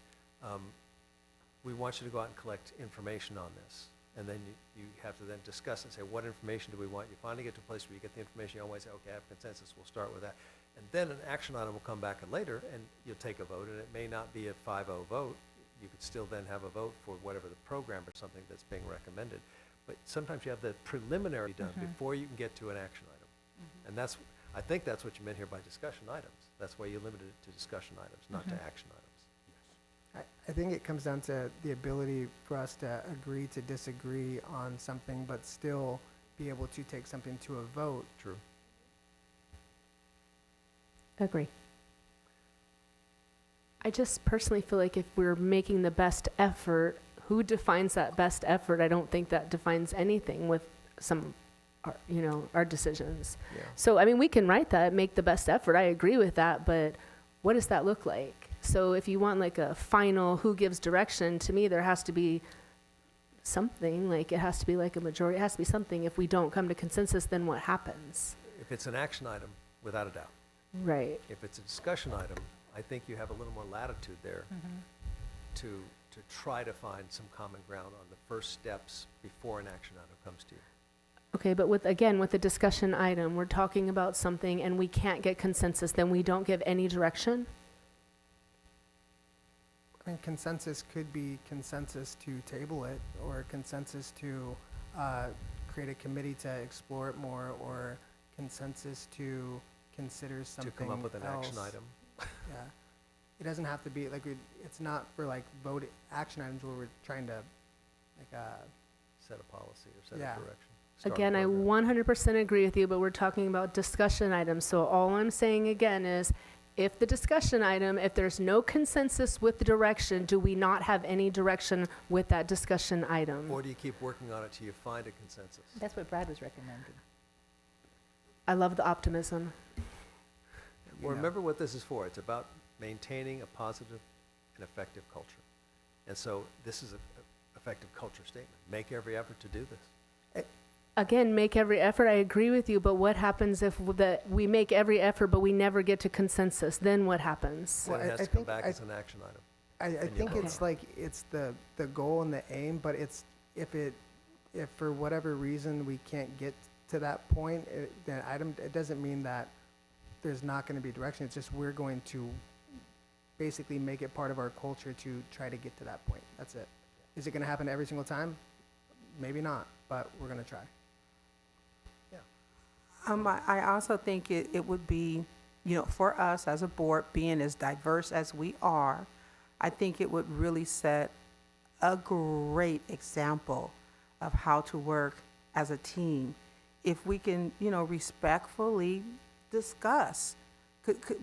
we want you to go out and collect information on this, and then you have to then discuss and say, what information do we want? You finally get to a place where you get the information, you always say, okay, I have consensus, we'll start with that. And then an action item will come back later, and you'll take a vote, and it may not be a 5-0 vote. You could still then have a vote for whatever the program or something that's being recommended. But sometimes you have the preliminary done before you can get to an action item. And I think that's what you meant here by discussion items. That's why you limited it to discussion items, not to action items. I think it comes down to the ability for us to agree to disagree on something, but still be able to take something to a vote. True. Agree. I just personally feel like if we're making the best effort, who defines that best effort? I don't think that defines anything with our decisions. Yeah. So, I mean, we can write that, make the best effort. I agree with that, but what does that look like? So if you want like a final who gives direction, to me, there has to be something, like it has to be like a majority, it has to be something. If we don't come to consensus, then what happens? If it's an action item, without a doubt. Right. If it's a discussion item, I think you have a little more latitude there to try to find some common ground on the first steps before an action item comes to you. Okay, but with the discussion item, we're talking about something and we can't get consensus, then we don't give any direction? I mean, consensus could be consensus to table it, or consensus to create a committee to explore it more, or consensus to consider something To come up with an action else. item. Yeah. It doesn't have to be, like, it's not for, like, vote action items where we're trying to, like, Set a policy or set Yeah. a direction. Start a Again, I program. 100% agree with you, but we're talking about discussion items. So all I'm saying again is, if the discussion item, if there's no consensus with the direction, do we not have any direction with that discussion item? Or do you keep working on it till you find a consensus? That's what Brad was recommending. I love the optimism. Well, remember what this is for. It's about maintaining a positive and effective culture. And so this is an effective culture statement. Make every effort to do this. Again, make every effort, I agree with you, but what happens if we make every effort but we never get to consensus? Then what happens? Then Well, it has I to come think back I- as an action item. I you think vote it's on like, it's the goal and the aim, but it's, if for whatever reason we can't get to that point, it doesn't mean that there's not gonna be direction, it's just we're going to basically make it part of our culture to try to get to that point. That's it. Is it going to happen every single time? Maybe not, but we're going to try. I also think it would be, for us as a board, being as diverse as we are, I think it would really set a great example of how to work as a team if we can, respectfully discuss.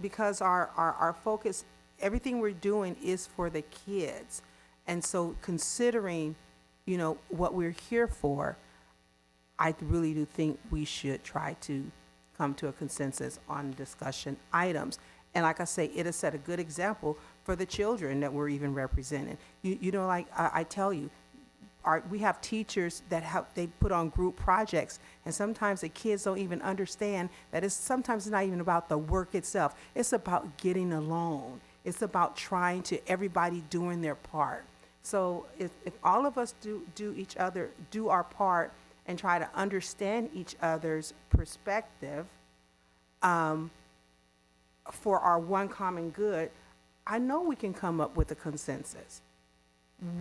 Because our focus, everything we're doing is for the kids. And so considering, what we're here for, I really do think we should try to come to a consensus on discussion items. And like I say, it'll set a good example for the children that we're even representing. Like I tell you, we have teachers that they put on group projects, and sometimes the kids don't even understand that sometimes it's not even about the work itself. It's about getting along. It's about trying to, everybody doing their part. So if all of us do our part and try to understand each other's perspective for our one common good, I know we can come up with a consensus.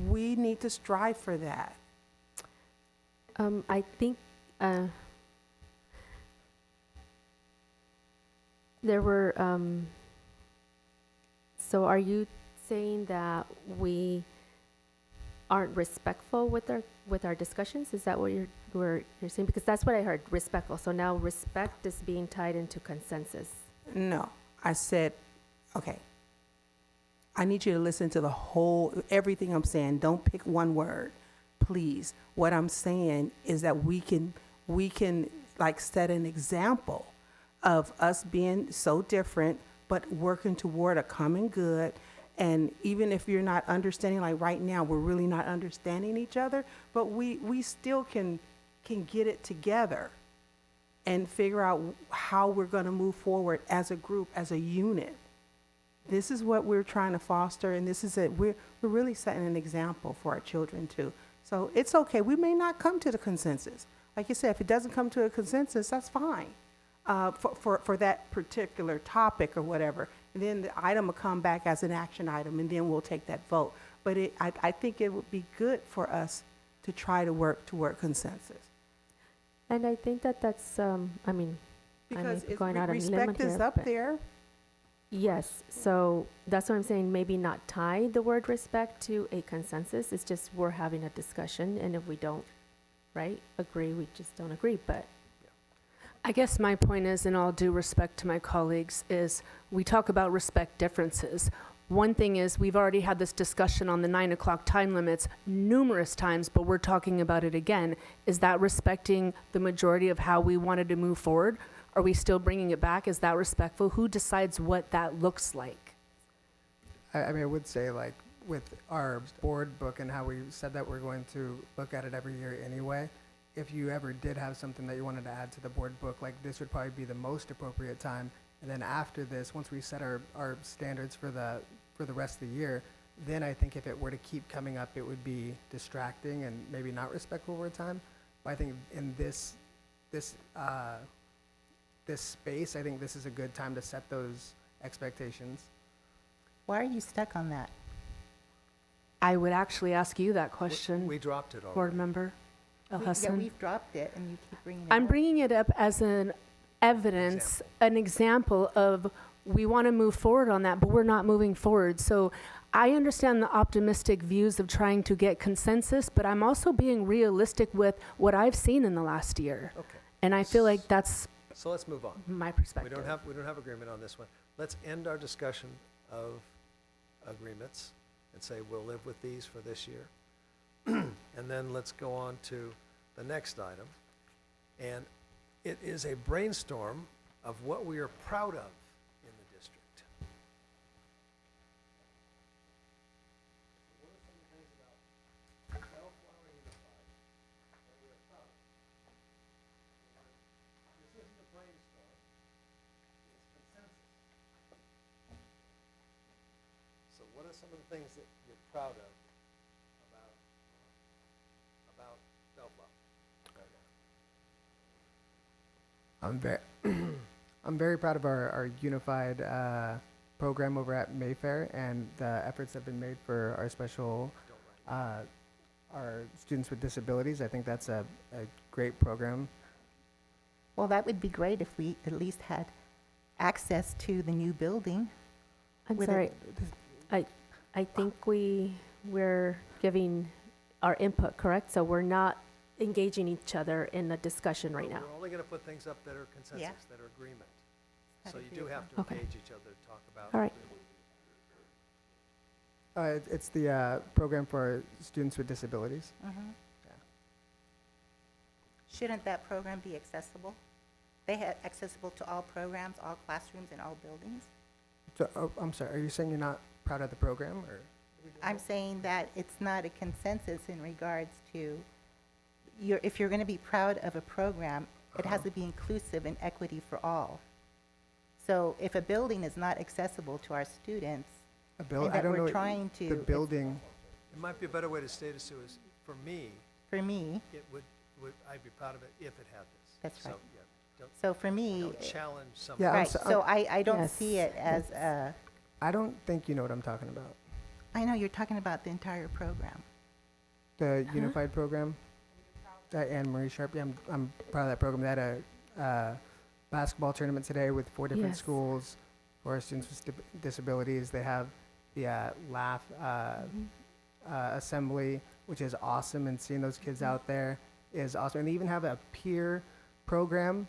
We need to strive for that. I think there were, so are you saying that we aren't respectful with our discussions? Is that what you're saying? Because that's what I heard, respectful. So now respect is being tied into consensus. No, I said, okay, I need you to listen to everything I'm saying. Don't pick one word, please. What I'm saying is that we can like set an example of us being so different, but working toward a common good. And even if you're not understanding, like right now, we're really not understanding each other, but we still can get it together and figure out how we're going to move forward as a group, as a unit. This is what we're trying to foster, and this is it. We're really setting an example for our children too. So it's okay. We may not come to the consensus. Like you said, if it doesn't come to a consensus, that's fine for that particular topic or whatever. And then the item will come back as an action item, and then we'll take that vote. But I think it would be good for us to try to work toward consensus. And I think that's, I may Because be going out on a limb respect is here, up but- there. Yes, so that's what I'm saying, maybe not tie the word respect to a consensus. It's just we're having a discussion, and if we don't, agree, we just don't agree, but. I guess my point is, in all due respect to my colleagues, is we talk about respect differences. One thing is, we've already had this discussion on the 9 o'clock time limits numerous times, but we're talking about it again. Is that respecting the majority of how we wanted to move forward? Are we still bringing it back? Is that respectful? Who decides what that looks like? I would say, like, with our board book and how we said that we're going to look at it every year anyway, if you ever did have something that you wanted to add to the board book, like, this would probably be the most appropriate time. And then after this, once we set our standards for the rest of the year, then I think if it were to keep coming up, it would be distracting and maybe not respectful over time. But I think in this space, I think this is a good time to set those expectations. Why are you stuck on that? I would actually ask you that question, We dropped it board already. member El Yeah, Hassan. we've dropped it, and you keep bringing it I'm up. bringing it up as an evidence, an example of we want to move forward on that, but we're not moving forward. So I understand the optimistic views of trying to get consensus, but I'm also being realistic with what I've seen in the last year. Okay, And I feel like that's so let's move on. my We perspective. don't have agreement on this one. Let's end our discussion of agreements and say we'll live with these for this year. And then let's go on to the next item. And it is a brainstorm of what we are proud of in the district. What are some of the things about Bellflower Unified that we are proud of? This isn't a brainstorm, it's consensus. So what are some of the things that you're proud of about Bellflower right now? I'm very proud of our unified program over at Mayfair, and the efforts have been made for our special, our students with disabilities. I think that's a great program. Well, that would be great if we at least had access to the new building. I'm With sorry, I think we're giving our input, correct? So we're not engaging each other in a discussion right now. We're only gonna put things up that are consensus, that are agreement. So you do have to Okay. engage each other to talk about. All right. It's the program for students with disabilities. Shouldn't that program be accessible? They have accessible to all programs, all classrooms, and all buildings? So, I'm sorry, are you saying you're not proud of the program, or? I'm saying that it's not a consensus in regards to, if you're going to be proud of a program, it has to be inclusive and equity for all. So if a building is not accessible to our students, A bill, and I that don't we're know, trying to, the building, It might be a better way to state it, Sue, is, for me, for me, it would, I'd be proud of it if it had this. That's right. So, yeah, so for me, don't challenge something. Yeah, I'm right, so- so I don't Yes. see it as a, I don't think you know what I'm talking about. I know you're talking about the entire program. The unified program, Anne Marie Sharp, yeah, I'm proud of that program. They had a basketball tournament today with 4 different Yes. schools for students with disabilities. They have the Laugh assembly, which is awesome, and seeing those kids out there is awesome. And they even have a peer program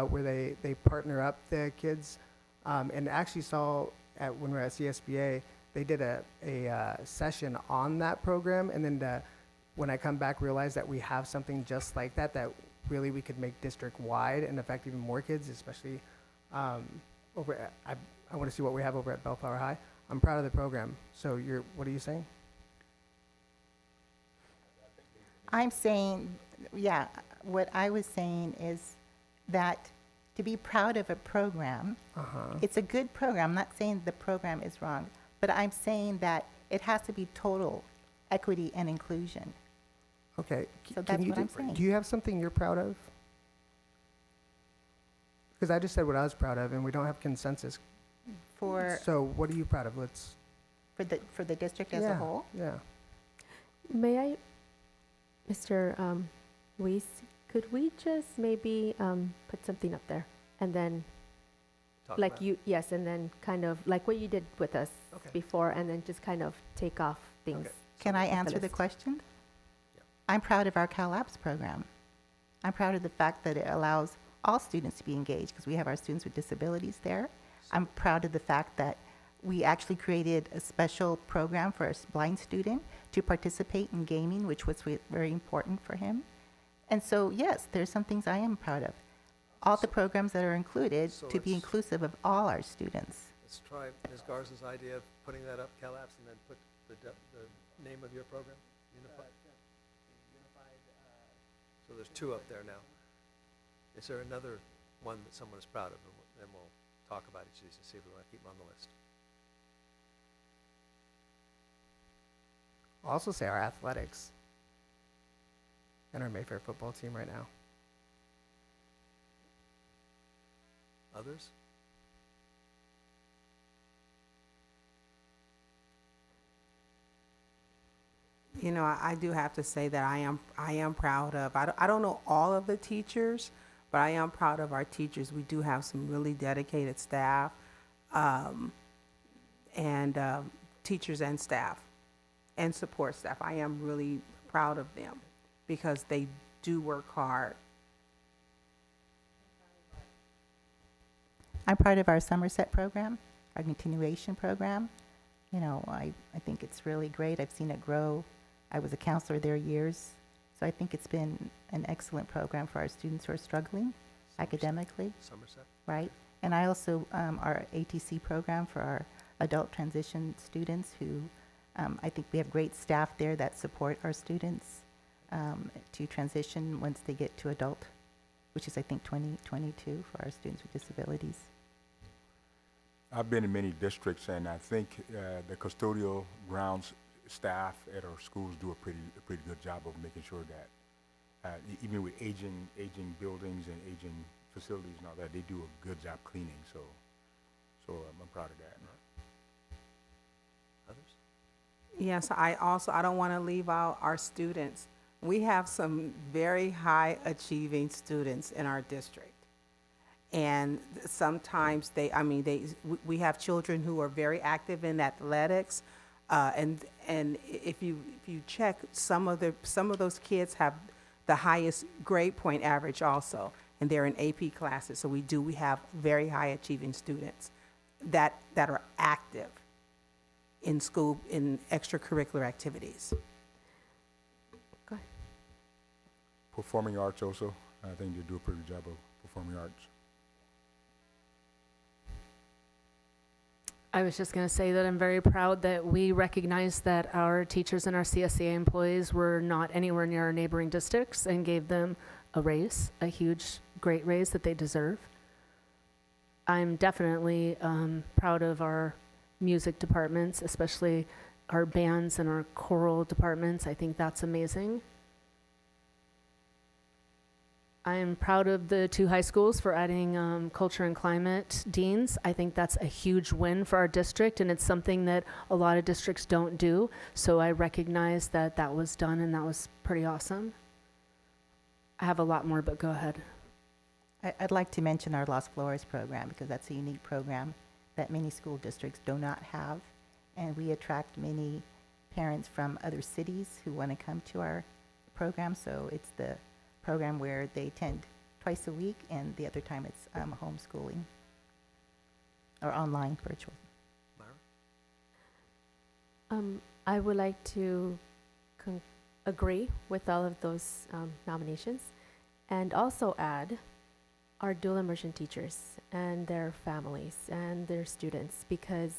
where they partner up the kids, and actually saw when we were at CSBA, they did a session on that program, and then when I come back, realized that we have something just like that really we could make district-wide and affect even more kids, especially over at, I want to see what we have over at Bellflower High. I'm proud of the program. So what are you saying? I'm saying, yeah, what I was saying is that to be proud of a program, it's a good program. I'm not saying the program is wrong, but I'm saying that it has to be total equity and inclusion. Okay. So that's what I'm saying. Do you have something you're proud of? Because I just said what I was proud of, and we don't have consensus. So what are you proud of? For the district as a whole? Yeah. May I, Mr. Weiss, could we just maybe put something up there and then, Talk like about you, yes, and then kind of like what you did with us Okay. before, and then just kind of take off things. Okay. Can I off the answer the list. question? Yeah. I'm proud of our CalApps program. I'm proud of the fact that it allows all students to be engaged because we have our students with disabilities there. I'm proud of the fact that we actually created a special program for a blind student to participate in gaming, which was very important for him. And so, yes, there's some things I am proud of. All the programs that are included So to be let's- inclusive of all our students. Let's try Ms. Garza's idea of putting that up, CalApps, and then put the name of your program, Unified. So there's 2 up there now. Is there another one that someone is proud of? And then we'll talk about each of these and see if we want to keep them on the list. I'll also say our athletics and our Mayfair football team right now. Others? You know, I do have to say that I am proud of, I don't know all of the teachers, but I am proud of our teachers. We do have some really dedicated staff, and teachers and staff and support staff. I am really proud of them because they do work hard. I'm part of our Somerset program, our continuation program. You know, I think it's really great. I've seen it grow. I was a counselor there years. So I think it's been an excellent program for our students who are struggling academically, Somerset? right? And I also, our ATC program for our adult transition students who, I think we have great staff there that support our students to transition once they get to adult, which is, I think, 2022 for our students with disabilities. I've been in many districts, and I think the custodial grounds staff at our schools do a pretty good job of making sure that even with aging buildings and aging facilities and all that, they do a good job cleaning. So So I'm proud of that. Others? Yes, I don't want to leave out our students. We have some very high achieving students in our district. And sometimes we have children who are very active in athletics. And if you check, some of those kids have the highest grade point average also, and they're in AP classes. So we have very high achieving students that are active in school in extracurricular activities. Go ahead. Performing arts also, I think they do a pretty good job of performing arts. I was just going to say that I'm very proud that we recognize that our teachers and our CSEA employees were not anywhere near our neighboring districts and gave them a raise, a huge, great raise that they deserve. I'm definitely proud of our music departments, especially our bands and our choral departments. I think that's amazing. I am proud of the 2 high schools for adding culture and climate deans. I think that's a huge win for our district, and it's something that a lot of districts don't do. So I recognize that that was done, and that was pretty awesome. I have a lot more, but go ahead. I'd like to mention our Los Flores program, because that's a unique program that many school districts do not have. And we attract many parents from other cities who want to come to our program. So it's the program where they attend twice a week, and the other time it's homeschooling or online virtual. Myra? I would like to agree with all of those nominations, and also add our dual immersion teachers and their families and their students, because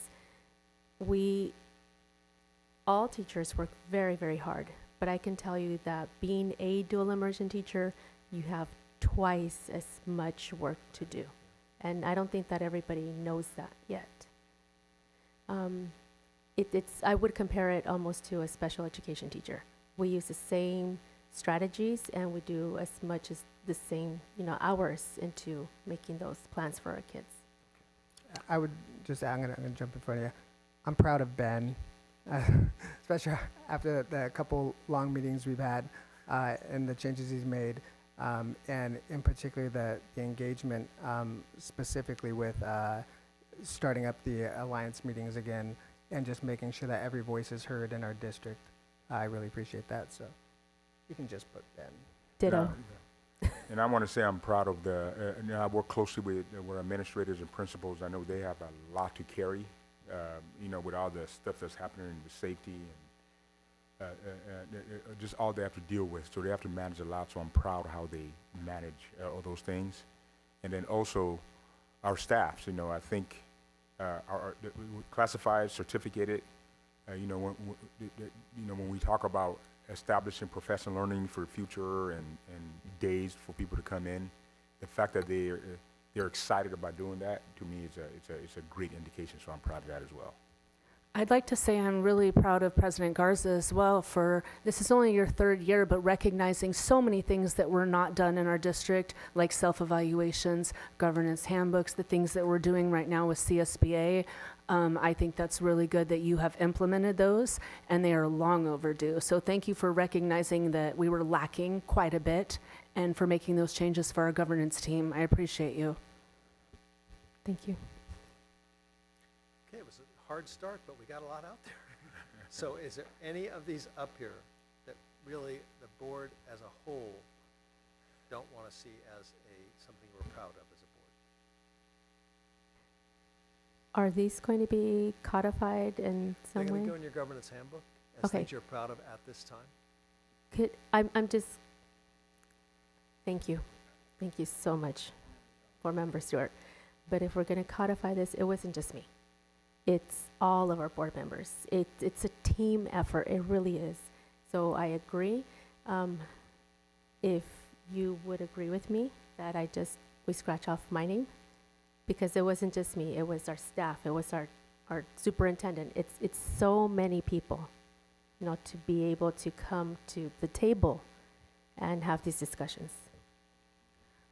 all teachers work very, very hard. But I can tell you that being a dual immersion teacher, you have twice as much work to do. And I don't think that everybody knows that yet. I would compare it almost to a special education teacher. We use the same strategies, and we do as much as the same, hours into making those plans for our kids. I would just add, I'm gonna jump in front of you. I'm proud of Ben, especially after the couple long meetings we've had and the changes he's made, and in particular the engagement specifically with starting up the alliance meetings again and just making sure that every voice is heard in our district. I really appreciate that. So you can just put Ben. Ditto. And I want to say I'm proud of I work closely with administrators and principals. I know they have a lot to carry, with all the stuff that's happening with safety and just all they have to deal with. So they have to manage a lot. So I'm proud of how they manage all those things. And then also our staffs, I think our classified, certificated, when we talk about establishing professional learning for the future and days for people to come in, the fact that they're excited about doing that, to me, it's a great indication. So I'm proud of that as well. I'd like to say I'm really proud of President Garza as well for, this is only your 3rd year, but recognizing so many things that were not done in our district, like self-evaluations, governance handbooks, the things that we're doing right now with CSBA. I think that's really good that you have implemented those, and they are long overdue. So thank you for recognizing that we were lacking quite a bit and for making those changes for our governance team. I appreciate you. Thank you. Okay, it was a hard start, but we got a lot out there. So is there any of these up here that really the board as a whole don't want to see as something we're proud of as a board? Are these going to be codified in some They're going way? to go in your governance handbook as Okay. things you're proud of at this time? I'm just, thank you. Thank you so much, Board Member Stewart. But if we're going to codify this, it wasn't just me. It's all of our board members. It's a team effort. It really is. So I agree. If you would agree with me that we scratch off my name, because it wasn't just me. It was our staff. It was our superintendent. It's so many people, to be able to come to the table and have these discussions.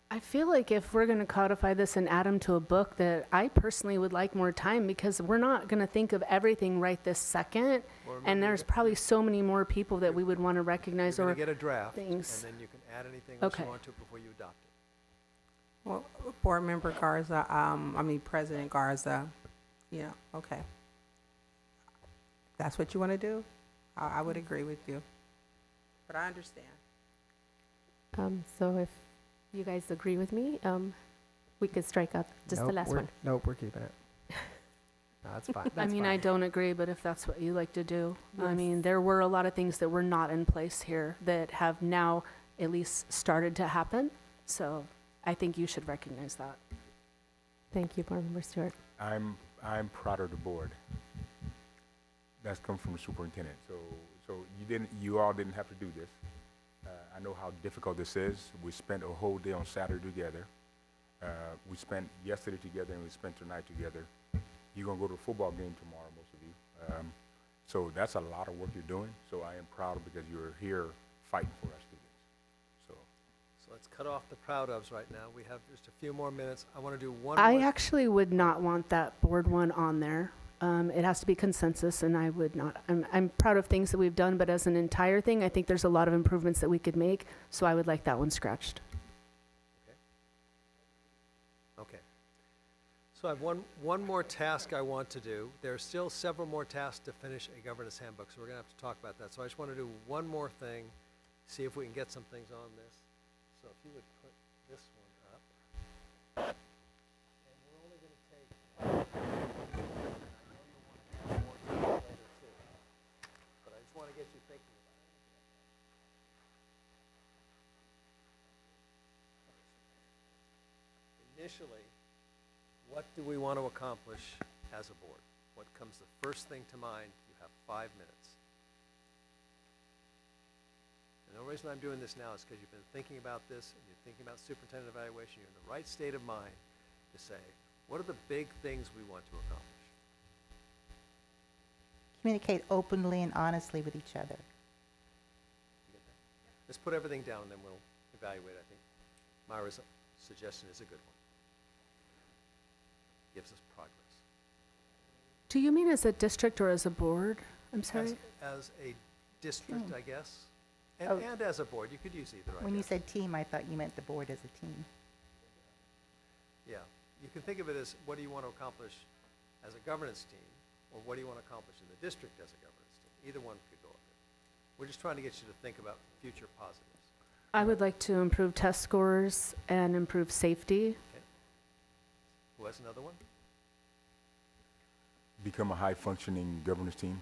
I feel like if we're going to codify this and add them to a book, that I personally would like more time, because we're not going to think of everything right this second. Well, And remember, there's probably so many more people that we would want to recognize you're or going to get a draft, things. and then you can add anything else you Okay. want to before you adopt it. Well, Board Member Garza, President Garza, okay. That's what you want to do? I would agree with you. But I understand. So if you guys agree with me, we could strike out just the Nope, last we're- one. Nope, we're keeping it. No, that's fine. I mean, I don't agree, but if that's what you like to do. I mean, there were a lot of things that were not in place here that have now at least started to happen. So I think you should recognize that. Thank you, Board Member Stewart. I'm proud of the board. That's come from the superintendent. So you all didn't have to do this. I know how difficult this is. We spent a whole day on Saturday together. We spent yesterday together, and we spent tonight together. You're gonna go to a football game tomorrow, most of you. So that's a lot of work you're doing. So I am proud because you're here fighting for our students. So So let's cut off the proud ofs right now. We have just a few more minutes. I want to do one I more. actually would not want that board one on there. It has to be consensus, and I would not. I'm proud of things that we've done, but as an entire thing, I think there's a lot of improvements that we could make. So I would like that one scratched. Okay. So I have one more task I want to do. There are still several more tasks to finish a governance handbook, so we're going to have to talk about that. So I just want to do one more thing, see if we can get some things on this. So if you would put this one up. And we're only going to take, I know you want to have more time later too, but I just want to get you thinking about it. Initially, what do we want to accomplish as a board? What comes the first thing to mind? You have 5 minutes. And the reason I'm doing this now is because you've been thinking about this, and you're thinking about superintendent evaluation. You're in the right state of mind to say, what are the big things we want to accomplish? Communicate openly and honestly with each other. You get that? Let's put everything down, and then we'll evaluate. I think Myra's suggestion is a good one. Gives us progress. Do you mean as a district or as a board? I'm sorry. As a district, I guess, and, Oh. and as a board. You could use either, I When you guess. said team, I thought you meant the board as a team. Yeah, you can think of it as, what do you want to accomplish as a governance team, or what do you want to accomplish in the district as a governance team? Either one could go up there. We're just trying to get you to think about future positives. I would like to improve test scores and improve safety. Who has another one? become a high-functioning governance team.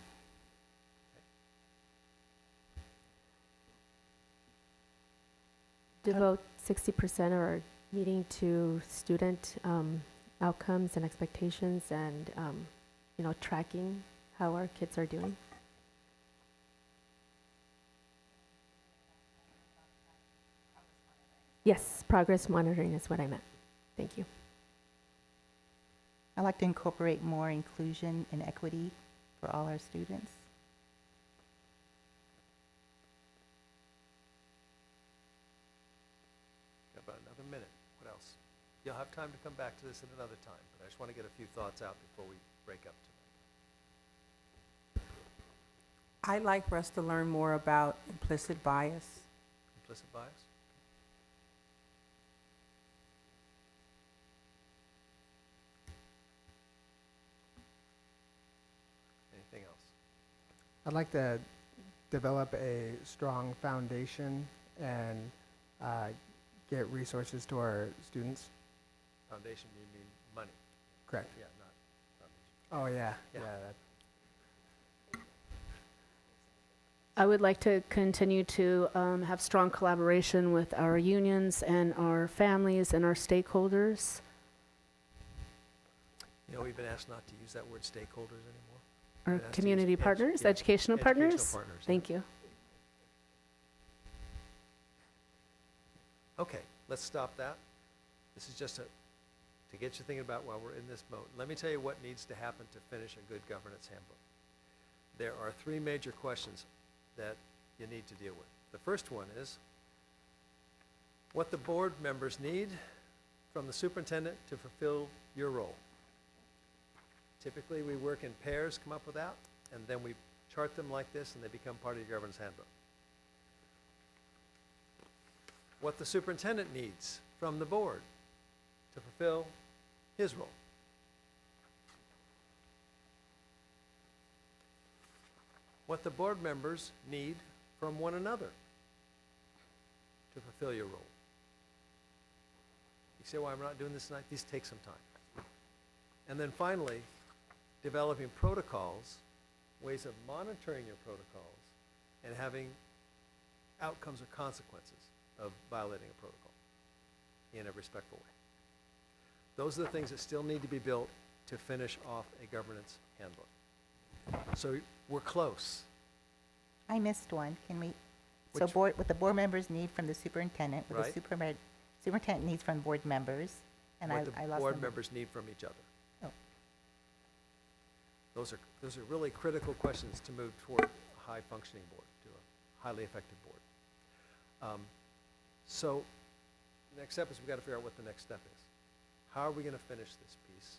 Devote 60% of our meeting to student outcomes and expectations and, tracking how our kids are doing. Yes, progress monitoring is what I meant. Thank you. I like to incorporate more inclusion and equity for all our students. Got about another minute. What else? You'll have time to come back to this at another time, but I just want to get a few thoughts out before we break up tonight. I'd like for us to learn more about implicit bias. Implicit bias? Anything else? I'd like to develop a strong foundation and get resources to our students. Foundation, you mean money? Correct. Yeah, not foundation. Oh, yeah. Yeah. That. I would like to continue to have strong collaboration with our unions and our families and our stakeholders. You know, we've been asked not to use that word stakeholders anymore. Our It has to use community partners, yeah, educational partners? Educational partners. yeah. Thank you. Okay, let's stop that. This is just to get you thinking about while we're in this mode. Let me tell you what needs to happen to finish a good governance handbook. There are 3 major questions that you need to deal with. The first one is, What the board members need from the superintendent to fulfill your role. Typically, we work in pairs, come up with that, and then we chart them like this, and they become part of your governance handbook. What the superintendent needs from the board to fulfill his role. What the board members need from one another to fulfill your role. You say, why I'm not doing this tonight? These take some time. And then finally, developing protocols, ways of monitoring your protocols, and having outcomes or consequences of violating a protocol in a respectful way. Those are the things that still need to be built to finish off a governance handbook. So we're close. I missed one. Can we, so Which- what the board members need from the superintendent, what the Right. superintendent needs from board members, and I What the lost board them. members need from each other. Oh. Those are really critical questions to move toward a high-functioning board, to a highly effective board. So the next step is we've got to figure out what the next step is. How are we going to finish this piece?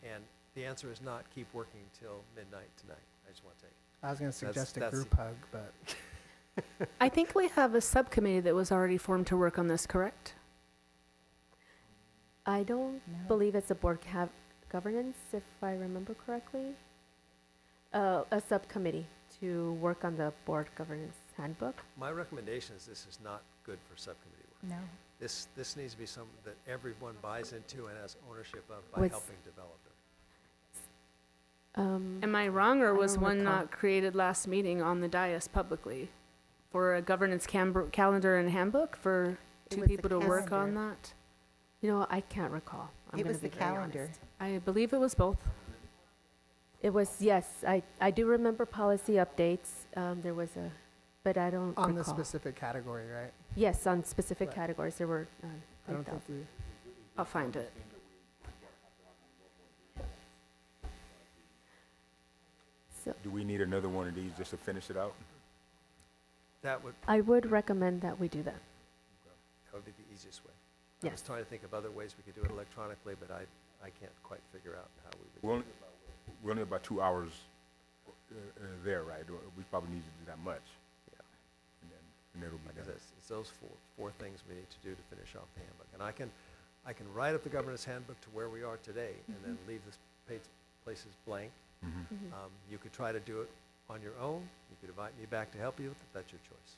And the answer is not keep working till midnight tonight. I just want to tell you. I was going to suggest a that's group the- hug, but I think we have a subcommittee that was already formed to work on this, correct? I don't No. believe it's a board governance, if I remember correctly. A subcommittee to work on the board governance handbook. My recommendation is this is not good for subcommittee work. No. This needs to be something that everyone buys into and has ownership of by Was- helping develop it. Am I wrong, or I was don't one recall. not created last meeting on the dais publicly for a governance calendar and handbook for It two was the people to work on calendar. that? You know, I can't recall. I'm It gonna was the be very calendar. honest. I believe it was both. It was, yes, I do remember policy updates. There was but I don't on the recall. specific category, right? Yes, on specific Right. categories, there were, I don't 3,000. think I'll find it. So Do we need another one of these just to finish it out? That would I would recommend that we do that. be the easiest way. I was Yes. trying to think of other ways we could do it electronically, but I can't quite figure out how we would. We're only about 2 hours there, right? We probably need to do that much. Yeah. And it'll be Like I done. said, it's those four things we need to do to finish off the handbook. And I can write up the governance handbook to where we are today and then leave this places blank. Mhm. Mhm. You could try to do it on your own. You could invite me back to help you with it. That's your choice.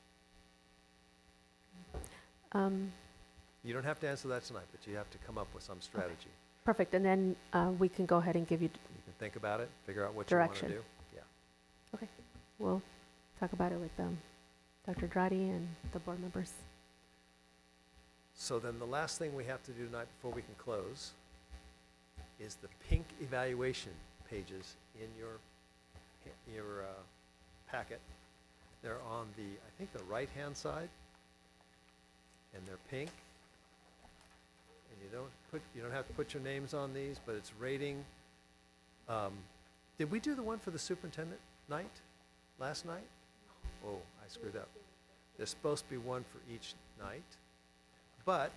You don't have to answer that tonight, but you have to come up with some strategy. Perfect, and then we can go ahead and give you, You can think about it, figure out what you want to Direction. do. Yeah. we'll talk about it with Dr. Dradi and the board members. So then the last thing we have to do tonight before we can close is the pink evaluation pages in your packet. They're on I think the right-hand side, and they're pink. And you don't have to put your names on these, but it's rating. Did we do the one for the superintendent night, last night? Oh, I screwed up. There's supposed to be one for each night. But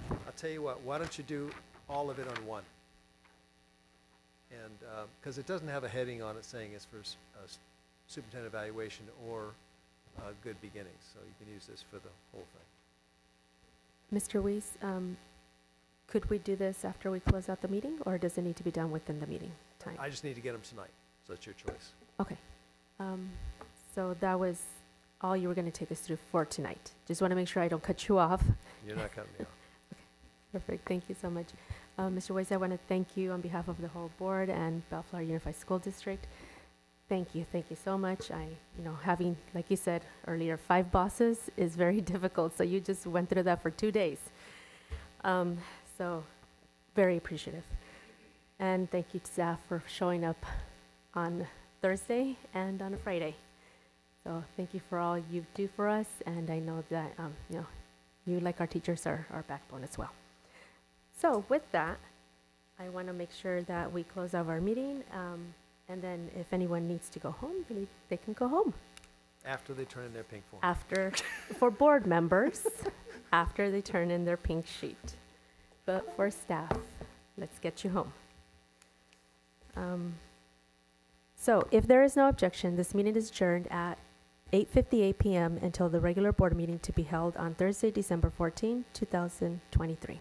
I'll tell you what, why don't you do all of it on one? And, because it doesn't have a heading on it saying it's for superintendent evaluation or good beginnings, so you can use this for the whole thing. Mr. Weiss, could we do this after we close out the meeting, or does it need to be done within the meeting time? I just need to get them tonight, so it's your choice. Okay. So that was all you were going to take us through for tonight. Just want to make sure I don't cut you off. You're not cutting me off. Perfect, thank you so much. Mr. Weiss, I want to thank you on behalf of the whole board and Bellflower Unified School District. Thank you so much. Having, like you said earlier, 5 bosses is very difficult, so you just went through that for 2 days. So, very appreciative. And thank you to staff for showing up on Thursday and on a Friday. So thank you for all you do for us, and I know that, you, like our teachers, are our backbone as well. So with that, I want to make sure that we close out our meeting, and then if anyone needs to go home, they can go home. After they turn in their pink form. After, for board members, after they turn in their pink sheet. But for staff, let's get you home. So if there is no objection, this meeting is adjourned at 8:58 p.m. until the regular board meeting to be held on Thursday, December 14, 2023.